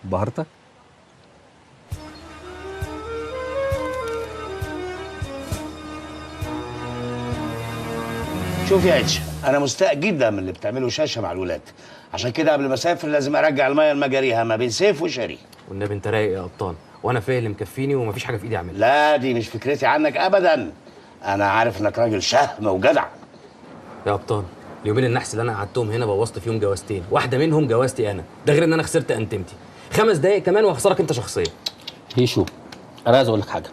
بهرتك؟ شوف يا اتش، انا مستاء جدا من اللي بتعمله شاشه مع الولاد. عشان كده قبل ما اسافر لازم ارجع الميه لمجاريها ما بين سيف وشري. والنبي انت رايق يا قبطان، وانا فاهم اللي مكفيني ومفيش حاجه في ايدي اعملها. لا دي مش فكرتي عنك ابدا. انا عارف انك راجل شهم وجدع. يا قبطان اليومين النحس اللي انا قعدتهم هنا بوظت فيهم جوازتين، واحده منهم جوازتي انا، ده غير ان انا خسرت انتمتي. 5 دقايق كمان وهخسرك انت شخصيا. هيشو انا عايز اقول لك حاجه.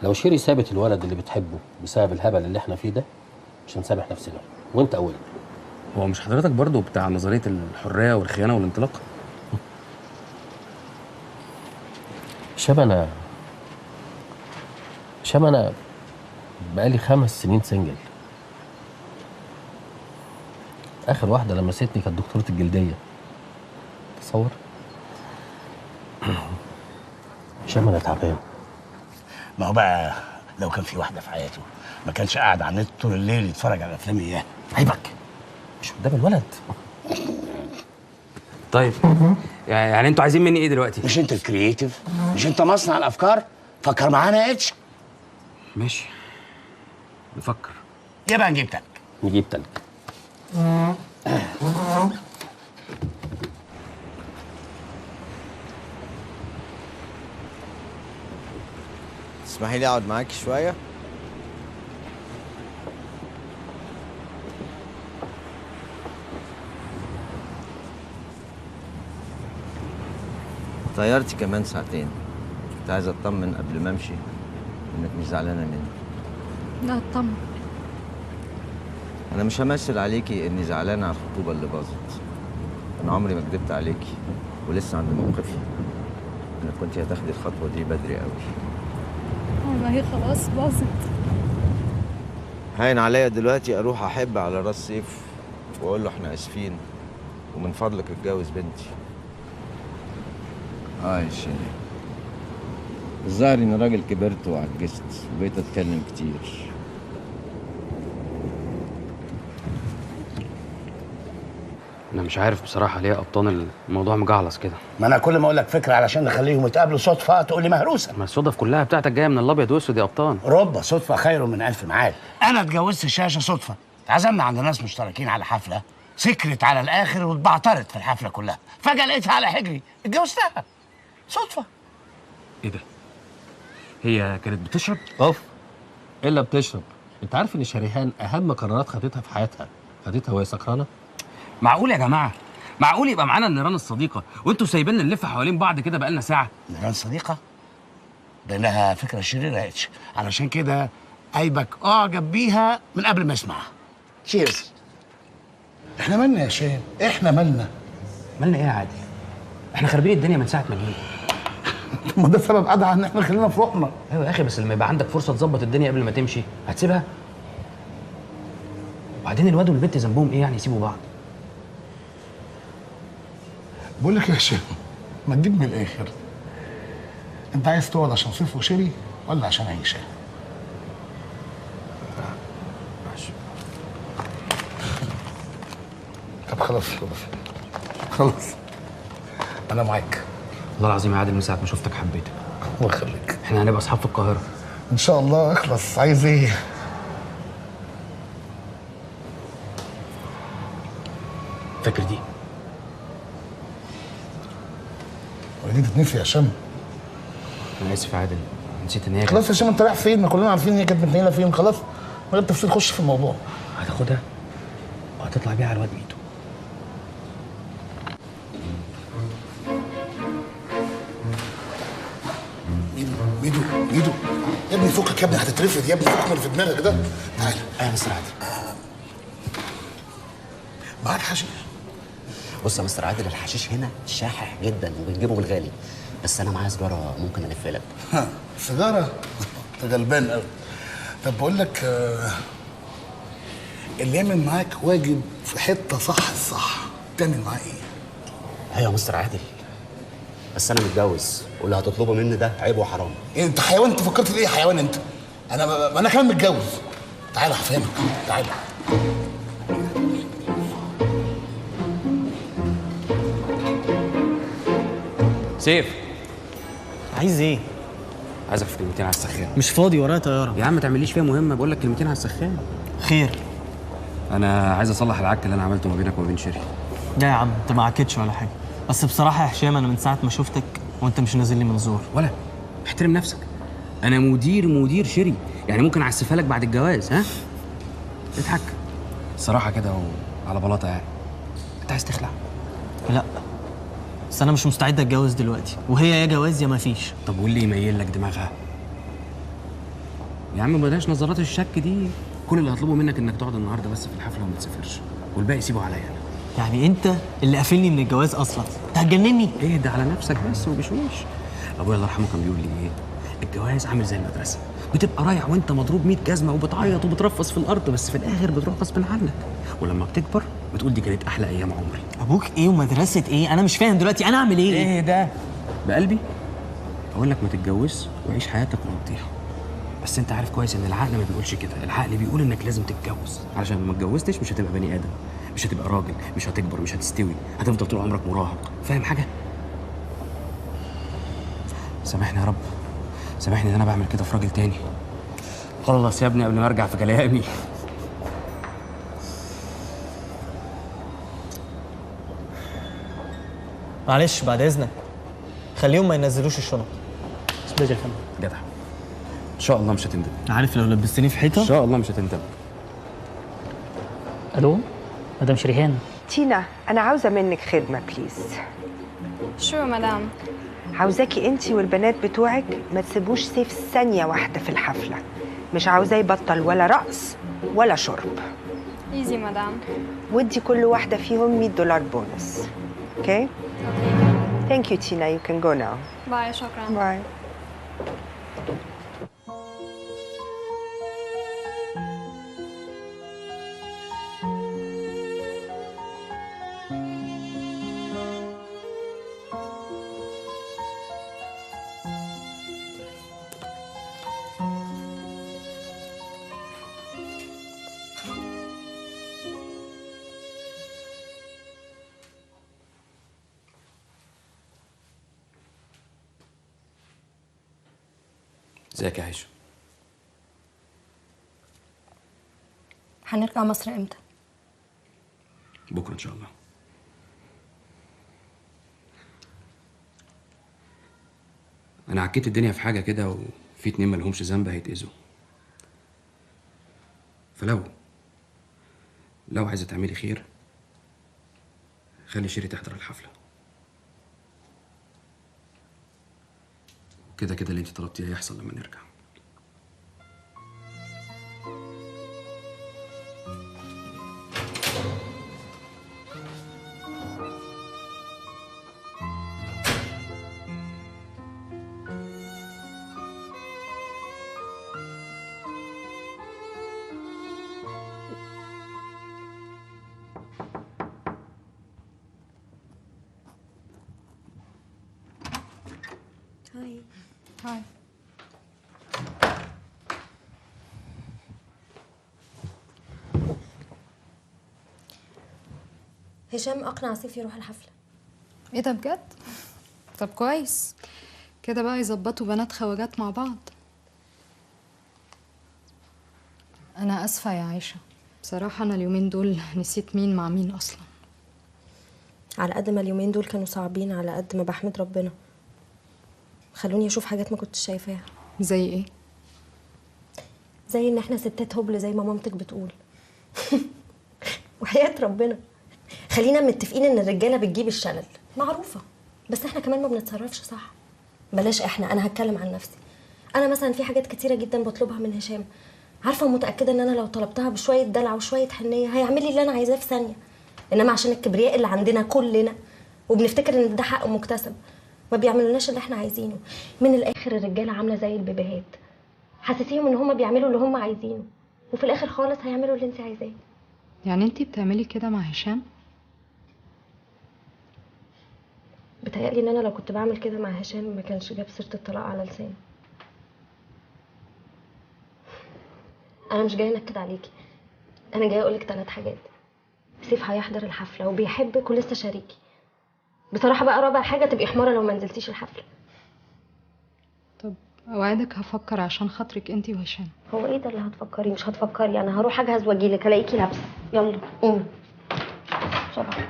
لو شيري سابت الولد اللي بتحبه بسبب الهبل اللي احنا فيه ده مش هنسامح نفسنا، وانت اولها. هو مش حضرتك برضو بتاع نظريه الحريه والخيانه والانطلاق؟ شاب انا بقالي 5 سنين سنجل. اخر واحده لمستني كانت دكتوره الجلديه. تصور. شاب انا تعبان. ما هو بقى لو كان في واحده في حياته ما كانش قاعد على النت طول الليل يتفرج على افلام اياه. عيبك مش قدام الولد. طيب يعني انتوا عايزين مني ايه دلوقتي؟ مش انت الكرييتيف؟ مش انت مصنع الافكار؟ فكر معانا يا اتش. ماشي نفكر. يبقى نجيب تلج. نجيب تلج. تسمحي لي اقعد معاكي شويه؟ طيارتي كمان ساعتين. كنت عايز اطمن قبل ما امشي انك مش زعلانه مني. لا اطمن. انا مش همثل عليكي اني زعلانه على الخطوبه اللي باظت. انا عمري ما كدبت عليكي ولسه عند موقفي. انا كنت هتاخدي الخطوه دي بدري قوي. ما هي خلاص باظت. هاين عليا دلوقتي اروح احب على راس سيف واقول له احنا اسفين ومن فضلك اتجوز بنتي. يا شيري، الظاهر اني راجل كبرت وعجزت وبقيت اتكلم كتير. انا مش عارف بصراحه ليه ابطال الموضوع مجعلص كده. ما انا كل ما اقول لك فكره علشان نخليهم يتقابلوا صدفه تقول لي مهروسه. ما الصدف كلها بتاعتك جايه من الابيض واسود يا ابطال. رب صدفه خير من الف معاد. انا اتجوزت الشاشه صدفه، اتعزمنا عند ناس مشتركين على حفله، سكرت على الاخر واتبعترت في الحفله كلها، فجاه لقيتها على حجري اتجوزتها صدفه. ايه ده؟ هي كانت بتشرب؟ اوف الا بتشرب. انت عارف ان شريهان اهم قرارات خدتها في حياتها خدتها وهي سكرانه؟ معقول يا جماعه؟ معقول يبقى معانا النيران الصديقه وانتوا سايبيننا نلف حوالين بعض كده بقالنا ساعه؟ نيران صديقه؟ ده لها فكره شريره يا اتش، علشان كده ايبك اعجب بيها من قبل ما يسمعها. تشيرز. احنا مالنا يا هشام؟ احنا مالنا؟ مالنا ايه يا عادل؟ احنا خاربين الدنيا من ساعه ما جينا. ما ده سبب ادعى ان احنا خلينا في روحنا. ايوه يا اخي، بس لما يبقى عندك فرصه تظبط الدنيا قبل ما تمشي هتسيبها؟ وبعدين الواد والبنت ذنبهم ايه يعني يسيبوا بعض؟ بقول لك يا هشام، ما تجيب من الاخر. انت عايز تقعد عشان صيف وشري ولا عشان عيشه؟ طب خلاص خلاص انا معاك. والله العظيم يا عادل من ساعه ما شفتك حبيتك. الله يخليك. احنا هنبقى اصحاب في القاهره ان شاء الله. اخلص، عايز ايه؟ فاكر دي؟ ودي تتنسي يا هشام؟ انا اسف يا عادل، نسيت ان هي خلاص يا هشام، انت رايح فين؟ ما كلنا عارفين ان هي كانت متنيله فين. خلاص من غير تفصيل خش في الموضوع. هتاخدها وهتطلع بيها على الواد ميدو. ميدو ميدو يا ابني فكك يا ابني، هتترفد يا ابني، فكك من اللي في دماغك ده. تعالى. ايوه مستر عادل. معاك حشيش؟ بص يا مستر عادل، الحشيش هنا شاحح جدا وبنجيبه بالغالي، بس انا معايا سجاره ممكن الف لك. سيجاره؟ انت غلبان قوي. طب بقول لك اللي يعمل معاك واجب في حته صح الصح تعمل معاه ايه؟ ايوه يا مستر عادل، بس انا متجوز واللي هتطلبه مني ده عيب وحرام. إيه انت حيوان؟ انت فكرت في ايه يا حيوان انت؟ انا كمان متجوز. تعالى هفهمك، تعالى. سيف، عايز ايه؟ عايزك في كلمتين على السخان. مش فاضي، ورايا طياره. يا عم ما تعمليش فيها مهمه، بقول لك كلمتين على السخان. خير. انا عايز اصلح العك اللي انا عملته ما بينك وما بين شيري. لا يا عم انت ما عكتش ولا حاجه، بس بصراحه يا هشام انا من ساعه ما شفتك وانت مش نازل لي من زور. ولا احترم نفسك، انا مدير شيري، يعني ممكن اعسفها لك بعد الجواز. ها اضحك الصراحه كده وعلى بلاطه يعني. انت عايز تخلع؟ لا بس انا مش مستعد اتجوز دلوقتي، وهي يا جواز يا ما فيش. طب واللي يميل لك دماغها؟ يا عم بلاش نظرات الشك دي. كل اللي هطلبه منك انك تقعد النهارده بس في الحفله وما تسافرش، والباقي سيبه عليا انا. يعني انت اللي قافلني من الجواز اصلا؟ انت هتجنني. اهدى على نفسك بس وبشويش. ابويا الله يرحمه كان بيقول لي ايه؟ الجواز عامل زي المدرسه، بتبقى رايح وانت مضروب 100 جزمه وبتعيط وبترفص في الارض، بس في الاخر بتروح غصب عنك، ولما بتكبر بتقول دي كانت احلى ايام عمري. ابوك ايه ومدرسه ايه؟ انا مش فاهم دلوقتي انا اعمل ايه؟ ايه ده؟ بقلبي اقول لك ما تتجوزش وعيش حياتك وقضيها، بس انت عارف كويس ان العقل ما بيقولش كده. العقل بيقول انك لازم تتجوز، علشان لو ما اتجوزتش مش هتبقى بني ادم، مش هتبقى راجل، مش هتكبر، مش هتستوي، هتفضل طول عمرك مراهق. فاهم حاجه؟ سامحني يا رب، سامحني ان انا بعمل كده في راجل تاني. خلص يا ابني قبل ما ارجع في كلامي. معلش بعد اذنك خليهم ما ينزلوش الشنط. استاذ يا فندم. جدع ان شاء الله مش هتندم. عارف لو لبستني في حيطه ان شاء الله مش هتندم. الو مدام شريهان. تينا انا عاوزه منك خدمه بليز. شو مدام؟ عاوزاكي انتي والبنات بتوعك ما تسيبوش سيف ثانيه واحده في الحفله. مش عاوزاه يبطل ولا رقص ولا شرب. ايزي مدام. ودي كل واحده فيهم $100 بونص. اوكي؟ ثانك يو تينا، يو كان جو ناو. باي. شكرا. باي. ازيك يا عيشه؟ هنرجع مصر امتى؟ بكره ان شاء الله. انا عكيت الدنيا في حاجه كده، وفي 2 مالهمش ذنب هيتاذوا. لو عايزه تعملي خير خلي شيري تحضر الحفله. كده اللي انت طلبتيه هيحصل لما نرجع. هاي. هشام اقنع سيف يروح الحفله. ايه ده بجد؟ طب كويس، كده بقى يظبطوا بنات خواجات مع بعض. انا اسفه يا عيشه، بصراحه انا اليومين دول نسيت مين مع مين اصلا. على قد ما اليومين دول كانوا صعبين، على قد ما بحمد ربنا خلوني اشوف حاجات ما كنتش شايفاها. زي ايه؟ زي ان احنا ستات هبل زي ما مامتك بتقول. وحياة ربنا خلينا متفقين ان الرجاله بتجيب الشلل، معروفه، بس احنا كمان ما بنتصرفش صح. بلاش احنا، انا هتكلم عن نفسي. انا مثلا في حاجات كتيره جدا بطلبها من هشام، عارفه ومتاكده ان انا لو طلبتها بشويه دلع وشويه حنيه هيعمل لي اللي انا عايزاه في ثانيه. انما عشان الكبرياء اللي عندنا كلنا وبنفتكر ان ده حق مكتسب ما بيعملوناش اللي احنا عايزينه. من الاخر الرجاله عامله زي البيبيهات، حسسيهم ان هم بيعملوا اللي هم عايزينه وفي الاخر خالص هيعملوا اللي انت عايزاه. يعني انتي بتعملي كده مع هشام؟ بتهيألي ان انا لو كنت بعمل كده مع هشام ما كانش جاب سيره الطلاق على لساني. انا مش جايه انكد عليكي، انا جايه اقولك 3 حاجات. سيف هيحضر الحفله وبيحبك ولسه شريكي. بصراحه بقى رابع حاجه تبقي حماره لو ما نزلتيش الحفله. طب اوعدك هفكر عشان خاطرك انتي وهشام. هو ايه ده اللي هتفكري؟ مش هتفكري، انا هروح اجهز واجيلك الاقيكي لابسه. يلا قومي بسرعه.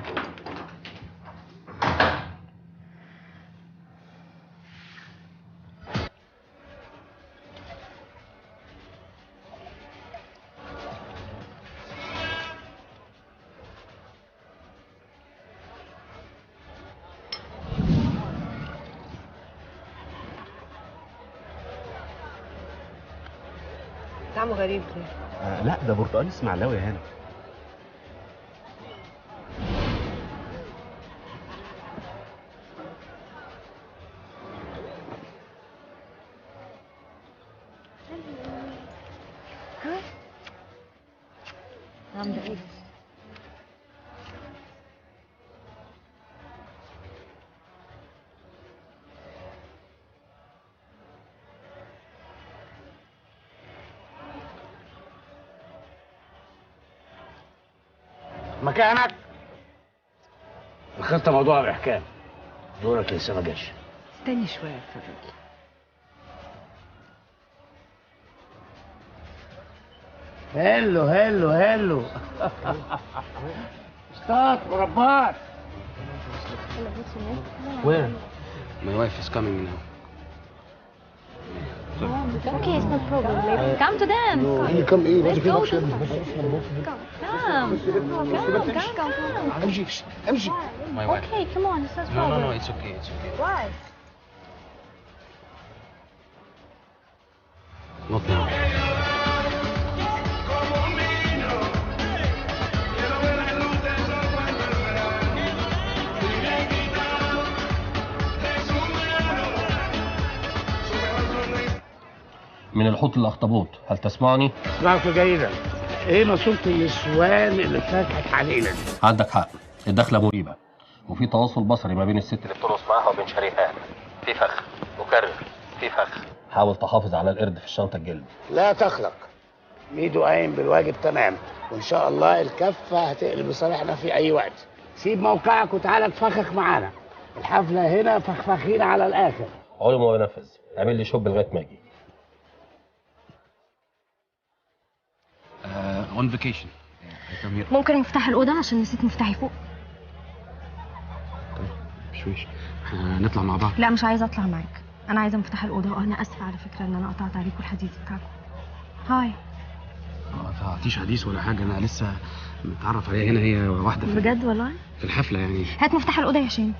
طعمه غريب كده. لا ده برتقال اسماعيلاوي يا هنا. مكانك. الخطه موضوع باحكام. دورك لسه ما جاش. استني شويه اتفضل. هلو ستارت مربات. Where? My wife is coming now. Okay, it's no problem. Come to dance. ايه كم ايه Let's بس كده go مش to Come. امشي. My wife. Okay, come on. It's not No, problem. it's okay. Why? Not now. من الحوت الاخطبوط، هل تسمعني؟ اسمعك جيدا. ايه مصيبه النسوان اللي فتحت علينا دي؟ عندك حق، الدخله مريبه وفي تواصل بصري ما بين الست اللي بترقص معاها وبين شريحان. في فخ، مكرر، في فخ. حاول تحافظ على القرد في الشنطه الجلد. لا تقلق، ميدو قايم بالواجب تمام، وان شاء الله الكفه هتقلب لصالحنا في اي وقت. سيب موقعك وتعالى تفخخ معانا. الحفله هنا فخفخين على الاخر. علم وبنفذ، اعمل لي شوب لغايه ما اجي. اون فيكيشن. ممكن مفتاح الاوضه عشان نسيت مفتاحي فوق. مش هنطلع مع بعض. لا مش عايزه اطلع معاك، انا عايزه مفتاح الاوضه. وانا اسفه على فكره ان انا قطعت عليكم الحديث بتاعكم. هاي. ما قطعتيش حديث ولا حاجه، انا لسه متعرف عليها هنا، هي واحده بجد والله؟ في الحفله يعني. هات مفتاح الاوضه يا هشام.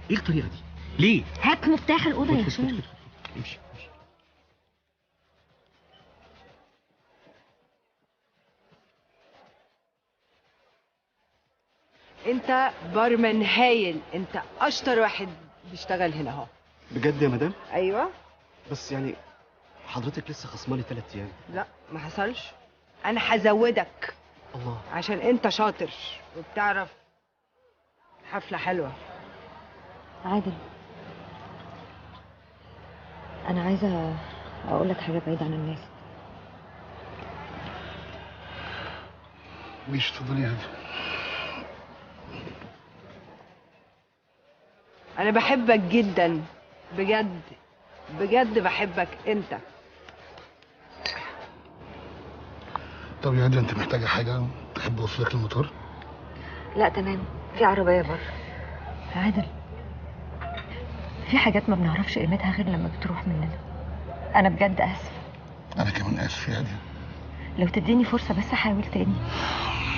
ايه الطريقه دي؟ ليه؟ هات مفتاح الاوضه يا هشام. امشي. انت بارمان هايل، انت اشطر واحد بيشتغل هنا اهو. بجد يا مدام؟ ايوه. بس يعني حضرتك لسه خصمالي 3 ايام. لا ما حصلش، انا هزودك. الله. عشان انت شاطر وبتعرف حفله حلوه. عادل، انا عايزه اقول لك حاجه بعيد عن الناس. مش اتفضلي يا هادي. انا بحبك جدا بجد بجد، بحبك انت. طب يا هادي انت محتاجه حاجه؟ تحب اوصلك المطار؟ لا تمام، في عربيه بره. عادل، في حاجات ما بنعرفش قيمتها غير لما بتروح مننا. انا بجد اسف. انا كمان اسف يا هادي. لو تديني فرصه بس احاول تاني.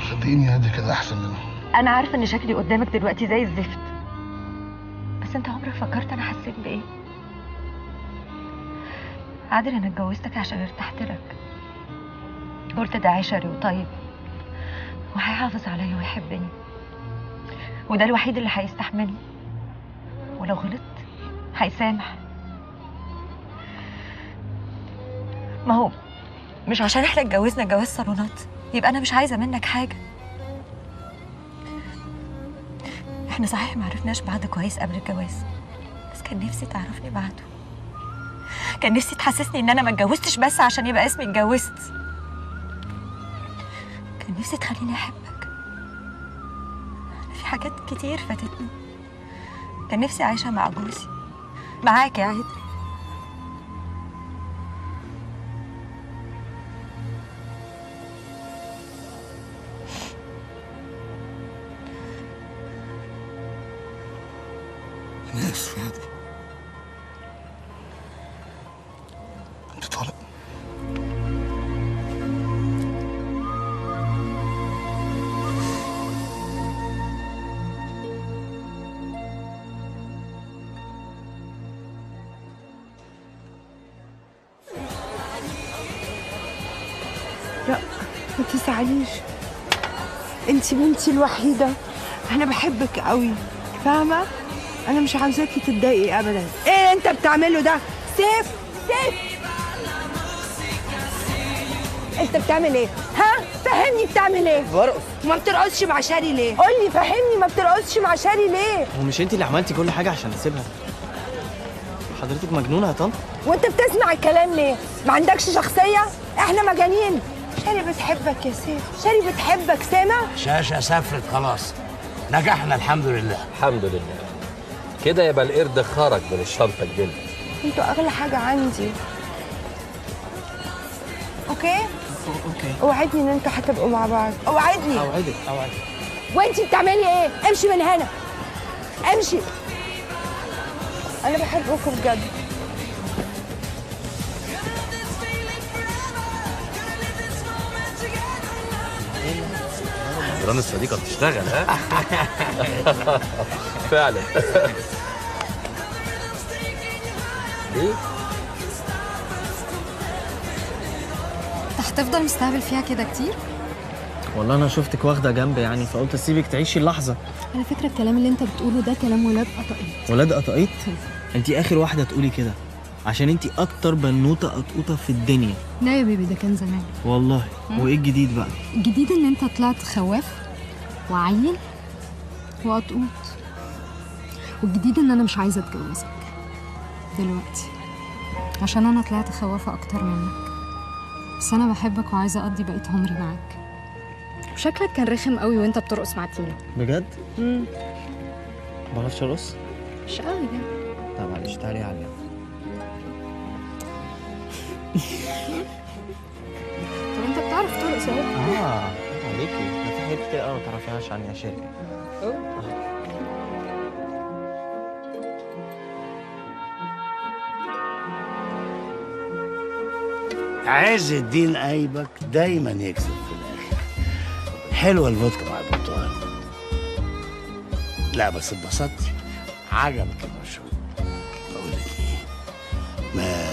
صدقيني يا هادي كده احسن منه. انا عارفه ان شكلي قدامك دلوقتي زي الزفت، بس انت عمرك فكرت انا حسيت بايه؟ عادل، انا اتجوزتك عشان ارتحت لك. قلت ده عشري وطيب وهيحافظ عليا ويحبني، وده الوحيد اللي هيستحملني، ولو غلطت هيسامح. ما هو مش عشان احنا اتجوزنا جواز صالونات يبقى انا مش عايزه منك حاجه. احنا صحيح ما عرفناش بعض كويس قبل الجواز، بس كان نفسي تعرفني بعده. كان نفسي تحسسني ان انا ما اتجوزتش بس عشان يبقى اسمي اتجوزت. كان نفسي تخليني احبك. في حاجات كتير فاتتني، كان نفسي اعيشها مع جوزي، معاك يا عادل. انا اسف يا هادي. انت طالق. لا ما تزعليش، انت بنتي الوحيده، انا بحبك قوي، فاهمه؟ انا مش عاوزاكي تتضايقي ابدا. ايه انت بتعمله ده؟ سيف سيف، انت بتعمل ايه؟ ها؟ فهمني بتعمل ايه؟ برقص. ما بترقصش مع شاري ليه؟ قول لي فهمني، ما بترقصش مع شاري ليه؟ هو مش انت اللي عملتي كل حاجه عشان اسيبها؟ حضرتك مجنونه يا طنط؟ وانت بتسمع الكلام ليه؟ ما عندكش شخصيه؟ احنا مجانين. شاري بتحبك يا سيف، شاري بتحبك، سامع؟ شاشة سافرت خلاص، نجحنا الحمد لله. الحمد لله. كده يبقى القرد خرج من الشنطه الجلد. انتوا اغلى حاجه عندي. اوكي؟ اوكي. اوعدني ان انتوا هتبقوا مع بعض، اوعدني. اوعدك. وانتي بتعملي ايه؟ امشي من هنا، امشي. انا بحبكم بجد. جيران الصديقه بتشتغل ها؟ فعلا. ليه؟ انت هتفضل مستهبل فيها كده كتير؟ والله انا شفتك واخده جنب يعني، فقلت اسيبك تعيشي اللحظه. على فكره الكلام اللي انت بتقوله ده كلام ولاد قطاقيط. ولاد قطاقيط؟ انت اخر واحده تقولي كده، عشان انت اكتر بنوته قطقوطه في الدنيا. لا يا بيبي، ده كان زمان. والله. وايه الجديد بقى؟ الجديد ان انت طلعت خواف وعيل وقطقوط، والجديد ان انا مش عايزه اتجوزك دلوقتي عشان انا طلعت خوافه اكتر منك، بس انا بحبك وعايزه اقضي بقيه عمري معاك. وشكلك كان رخم قوي وانت بترقص مع تينا. بجد؟ بعرفش ارقص؟ مش قوي يعني. لا معلش، تعالي عليا. عشان انت بتعرف ترقص اهو. عليكي ده في حاجات كتير قوي ما تعرفيهاش عني يا شيري. عز الدين ايبك دايما يكسب في الاخر. حلوه الفودكا مع البرتقال. لا بس اتبسطتي، عجبك المشروب. بقول لك ايه، ما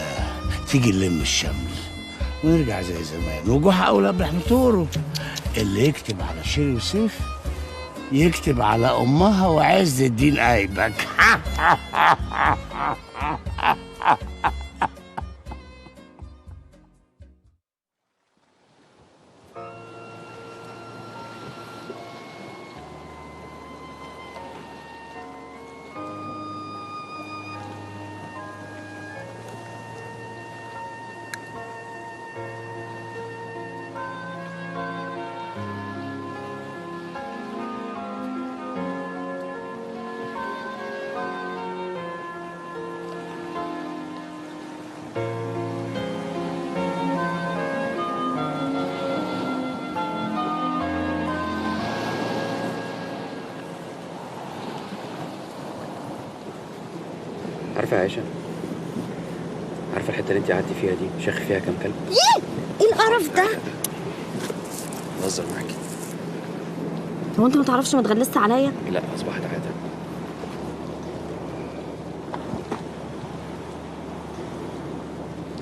تيجي نلم الشمل ونرجع زي زمان. وجوح اولى بنحمطوره. اللي يكتب على شيري وسيف يكتب على امها وعز الدين ايبك. عارفه يا عائشه، عارفه الحته اللي انت قعدتي فيها دي شاخ فيها كام كلب؟ ايه القرف ده؟ بهزر معاكي. هو انت ما تعرفش ما تغلست عليا؟ لا اصبحت عاده.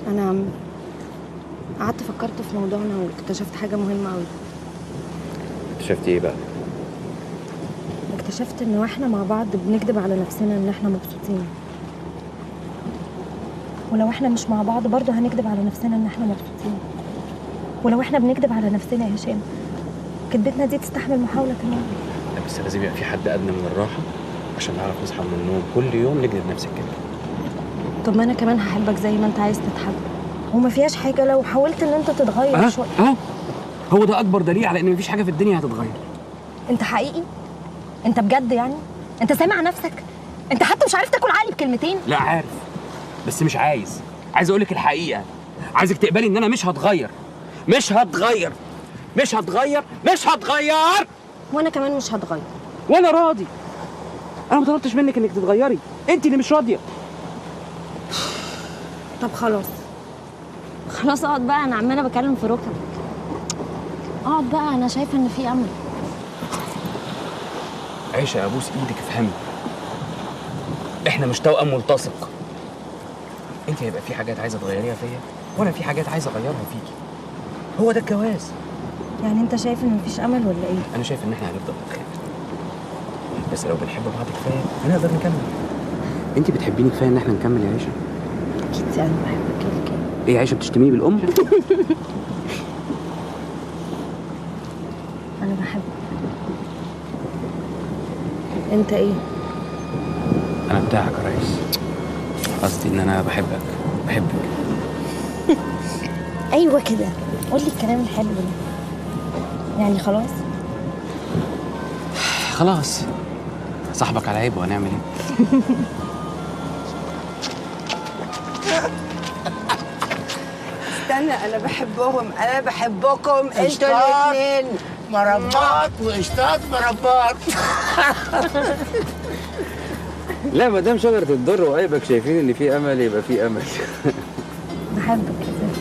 انا قعدت فكرت في موضوعنا واكتشفت حاجه مهمه قوي. اكتشفتي ايه بقى؟ اكتشفت ان واحنا مع بعض بنكذب على نفسنا ان احنا مبسوطين، ولو احنا مش مع بعض برضه هنكذب على نفسنا ان احنا مبسوطين. ولو احنا بنكذب على نفسنا يا هشام، كذبتنا دي تستحمل محاوله كمان. لا بس لازم يبقى في حد ادنى من الراحه عشان نعرف نصحى من النوم كل يوم نكذب نفس الكلمه. طب ما انا كمان هحبك زي ما انت عايز تتحب، وما فيهاش حاجه لو حاولت ان انت تتغير شويه. هو ده اكبر دليل على ان مفيش حاجه في الدنيا هتتغير. انت حقيقي؟ انت بجد يعني؟ انت سامع نفسك؟ انت حتى مش عارف تاكل عقلي بكلمتين؟ لا عارف، بس مش عايز اقولك الحقيقه. عايزك تقبلي ان انا مش هتغير. وانا كمان مش هتغير. وانا راضي. انا ما طلبتش منك انك تتغيري، انت اللي مش راضيه. طب خلاص اقعد بقى، انا عماله بكلم في ركبك. اقعد بقى، انا شايفه ان في امل. عيشه ابوس ايدك افهمي، احنا مش توأم ملتصق. انت هيبقى في حاجات عايزه تغيريها فيا وانا في حاجات عايزه اغيرها فيكي. هو ده الجواز. يعني انت شايف ان مفيش امل ولا ايه؟ انا شايف ان احنا هنفضل نتخانق، بس لو بنحب بعض كفايه هنقدر نكمل. انت بتحبيني كفايه ان احنا نكمل يا عيشه. اكيد انا بحبك كده. ايه يا عيشه بتشتميني بالام؟ انا بحبك. انت ايه؟ انا بتاعك يا ريس. قصدي ان انا بحبك. ايوه كده، قول لي الكلام الحلو ده. يعني خلاص صاحبك على عيب وهنعمل ايه؟ استنى، انا بحبكم انتوا الاثنين. مربات وقشطات مربات. لا ما دام شجره الضر وقايبك شايفين ان في امل يبقى في امل. بحبك يا زفت.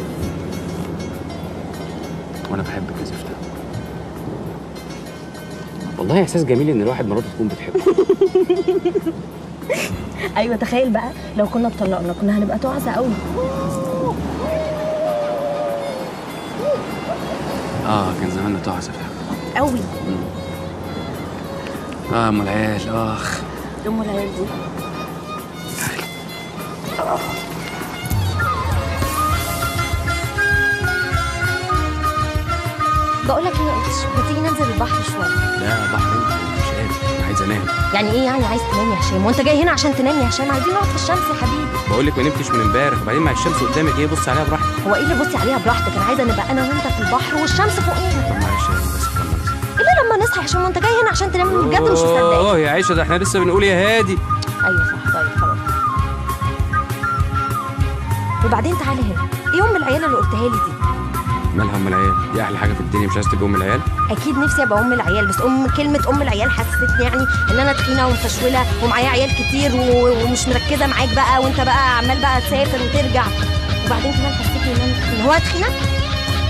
وانا بحبك يا زفت. والله احساس جميل ان الواحد مراته تكون بتحبه. ايوه تخيل بقى لو كنا اتطلقنا كنا هنبقى تعسى قوي. كان زماننا تعسى فعلا قوي. ام العيال. ام العيال دي بقول لك ايه يا قطش، ما تيجي ننزل البحر شويه؟ لا بحر مش قادر، عايز انام. يعني ايه يعني عايز تنام يا هشام؟ وانت جاي هنا عشان تنام يا هشام؟ عايزين نقعد في الشمس يا حبيبي. بقول لك ما نمتش من امبارح، وبعدين مع الشمس قدامك ايه بصي عليها براحتك. هو ايه اللي بصي عليها براحتك؟ انا عايزه نبقى انا وانت في البحر والشمس فوقينا. طب معلش بس كمل. الا لما نصحى يا هشام، وانت جاي هنا عشان تنام بجد مش مصدقك. يا عيشه ده احنا لسه بنقول يا هادي. ايوه صح. طيب خلاص. وبعدين تعالى هنا، ايه ام العيال اللي قلتها لي دي؟ مالها ام العيال؟ دي احلى حاجه في الدنيا، مش عايز تبقى ام العيال؟ اكيد نفسي ابقى ام العيال، بس كلمه ام العيال حسستني يعني ان انا تخينه ومفشوله ومعايا عيال كتير ومش مركزه معاك بقى، وانت بقى عمال بقى تسافر وترجع، وبعدين كمان حسيتني ان انا تخينه. هو انا تخينه؟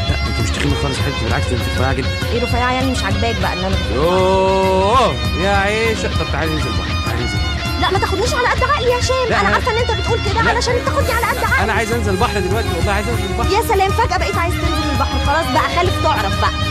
لا انت مش تخينه خالص يا حبيبتي، بالعكس انت رفيعه جدا. ايه رفيعه يعني؟ مش عاجباك بقى ان انا يوه يا عيشه. طب تعالي ننزل بحر، تعالي ننزل. لا ما تاخدنيش على قد عقلي يا هشام، انا عارفه ان انت بتقول كده علشان تاخدني على قد عقلي. انا عايز انزل البحر دلوقتي، والله عايز انزل البحر. يا سلام، فجاه بقيت عايز تنزل البحر. خلاص بقى خالف تعرف بقى.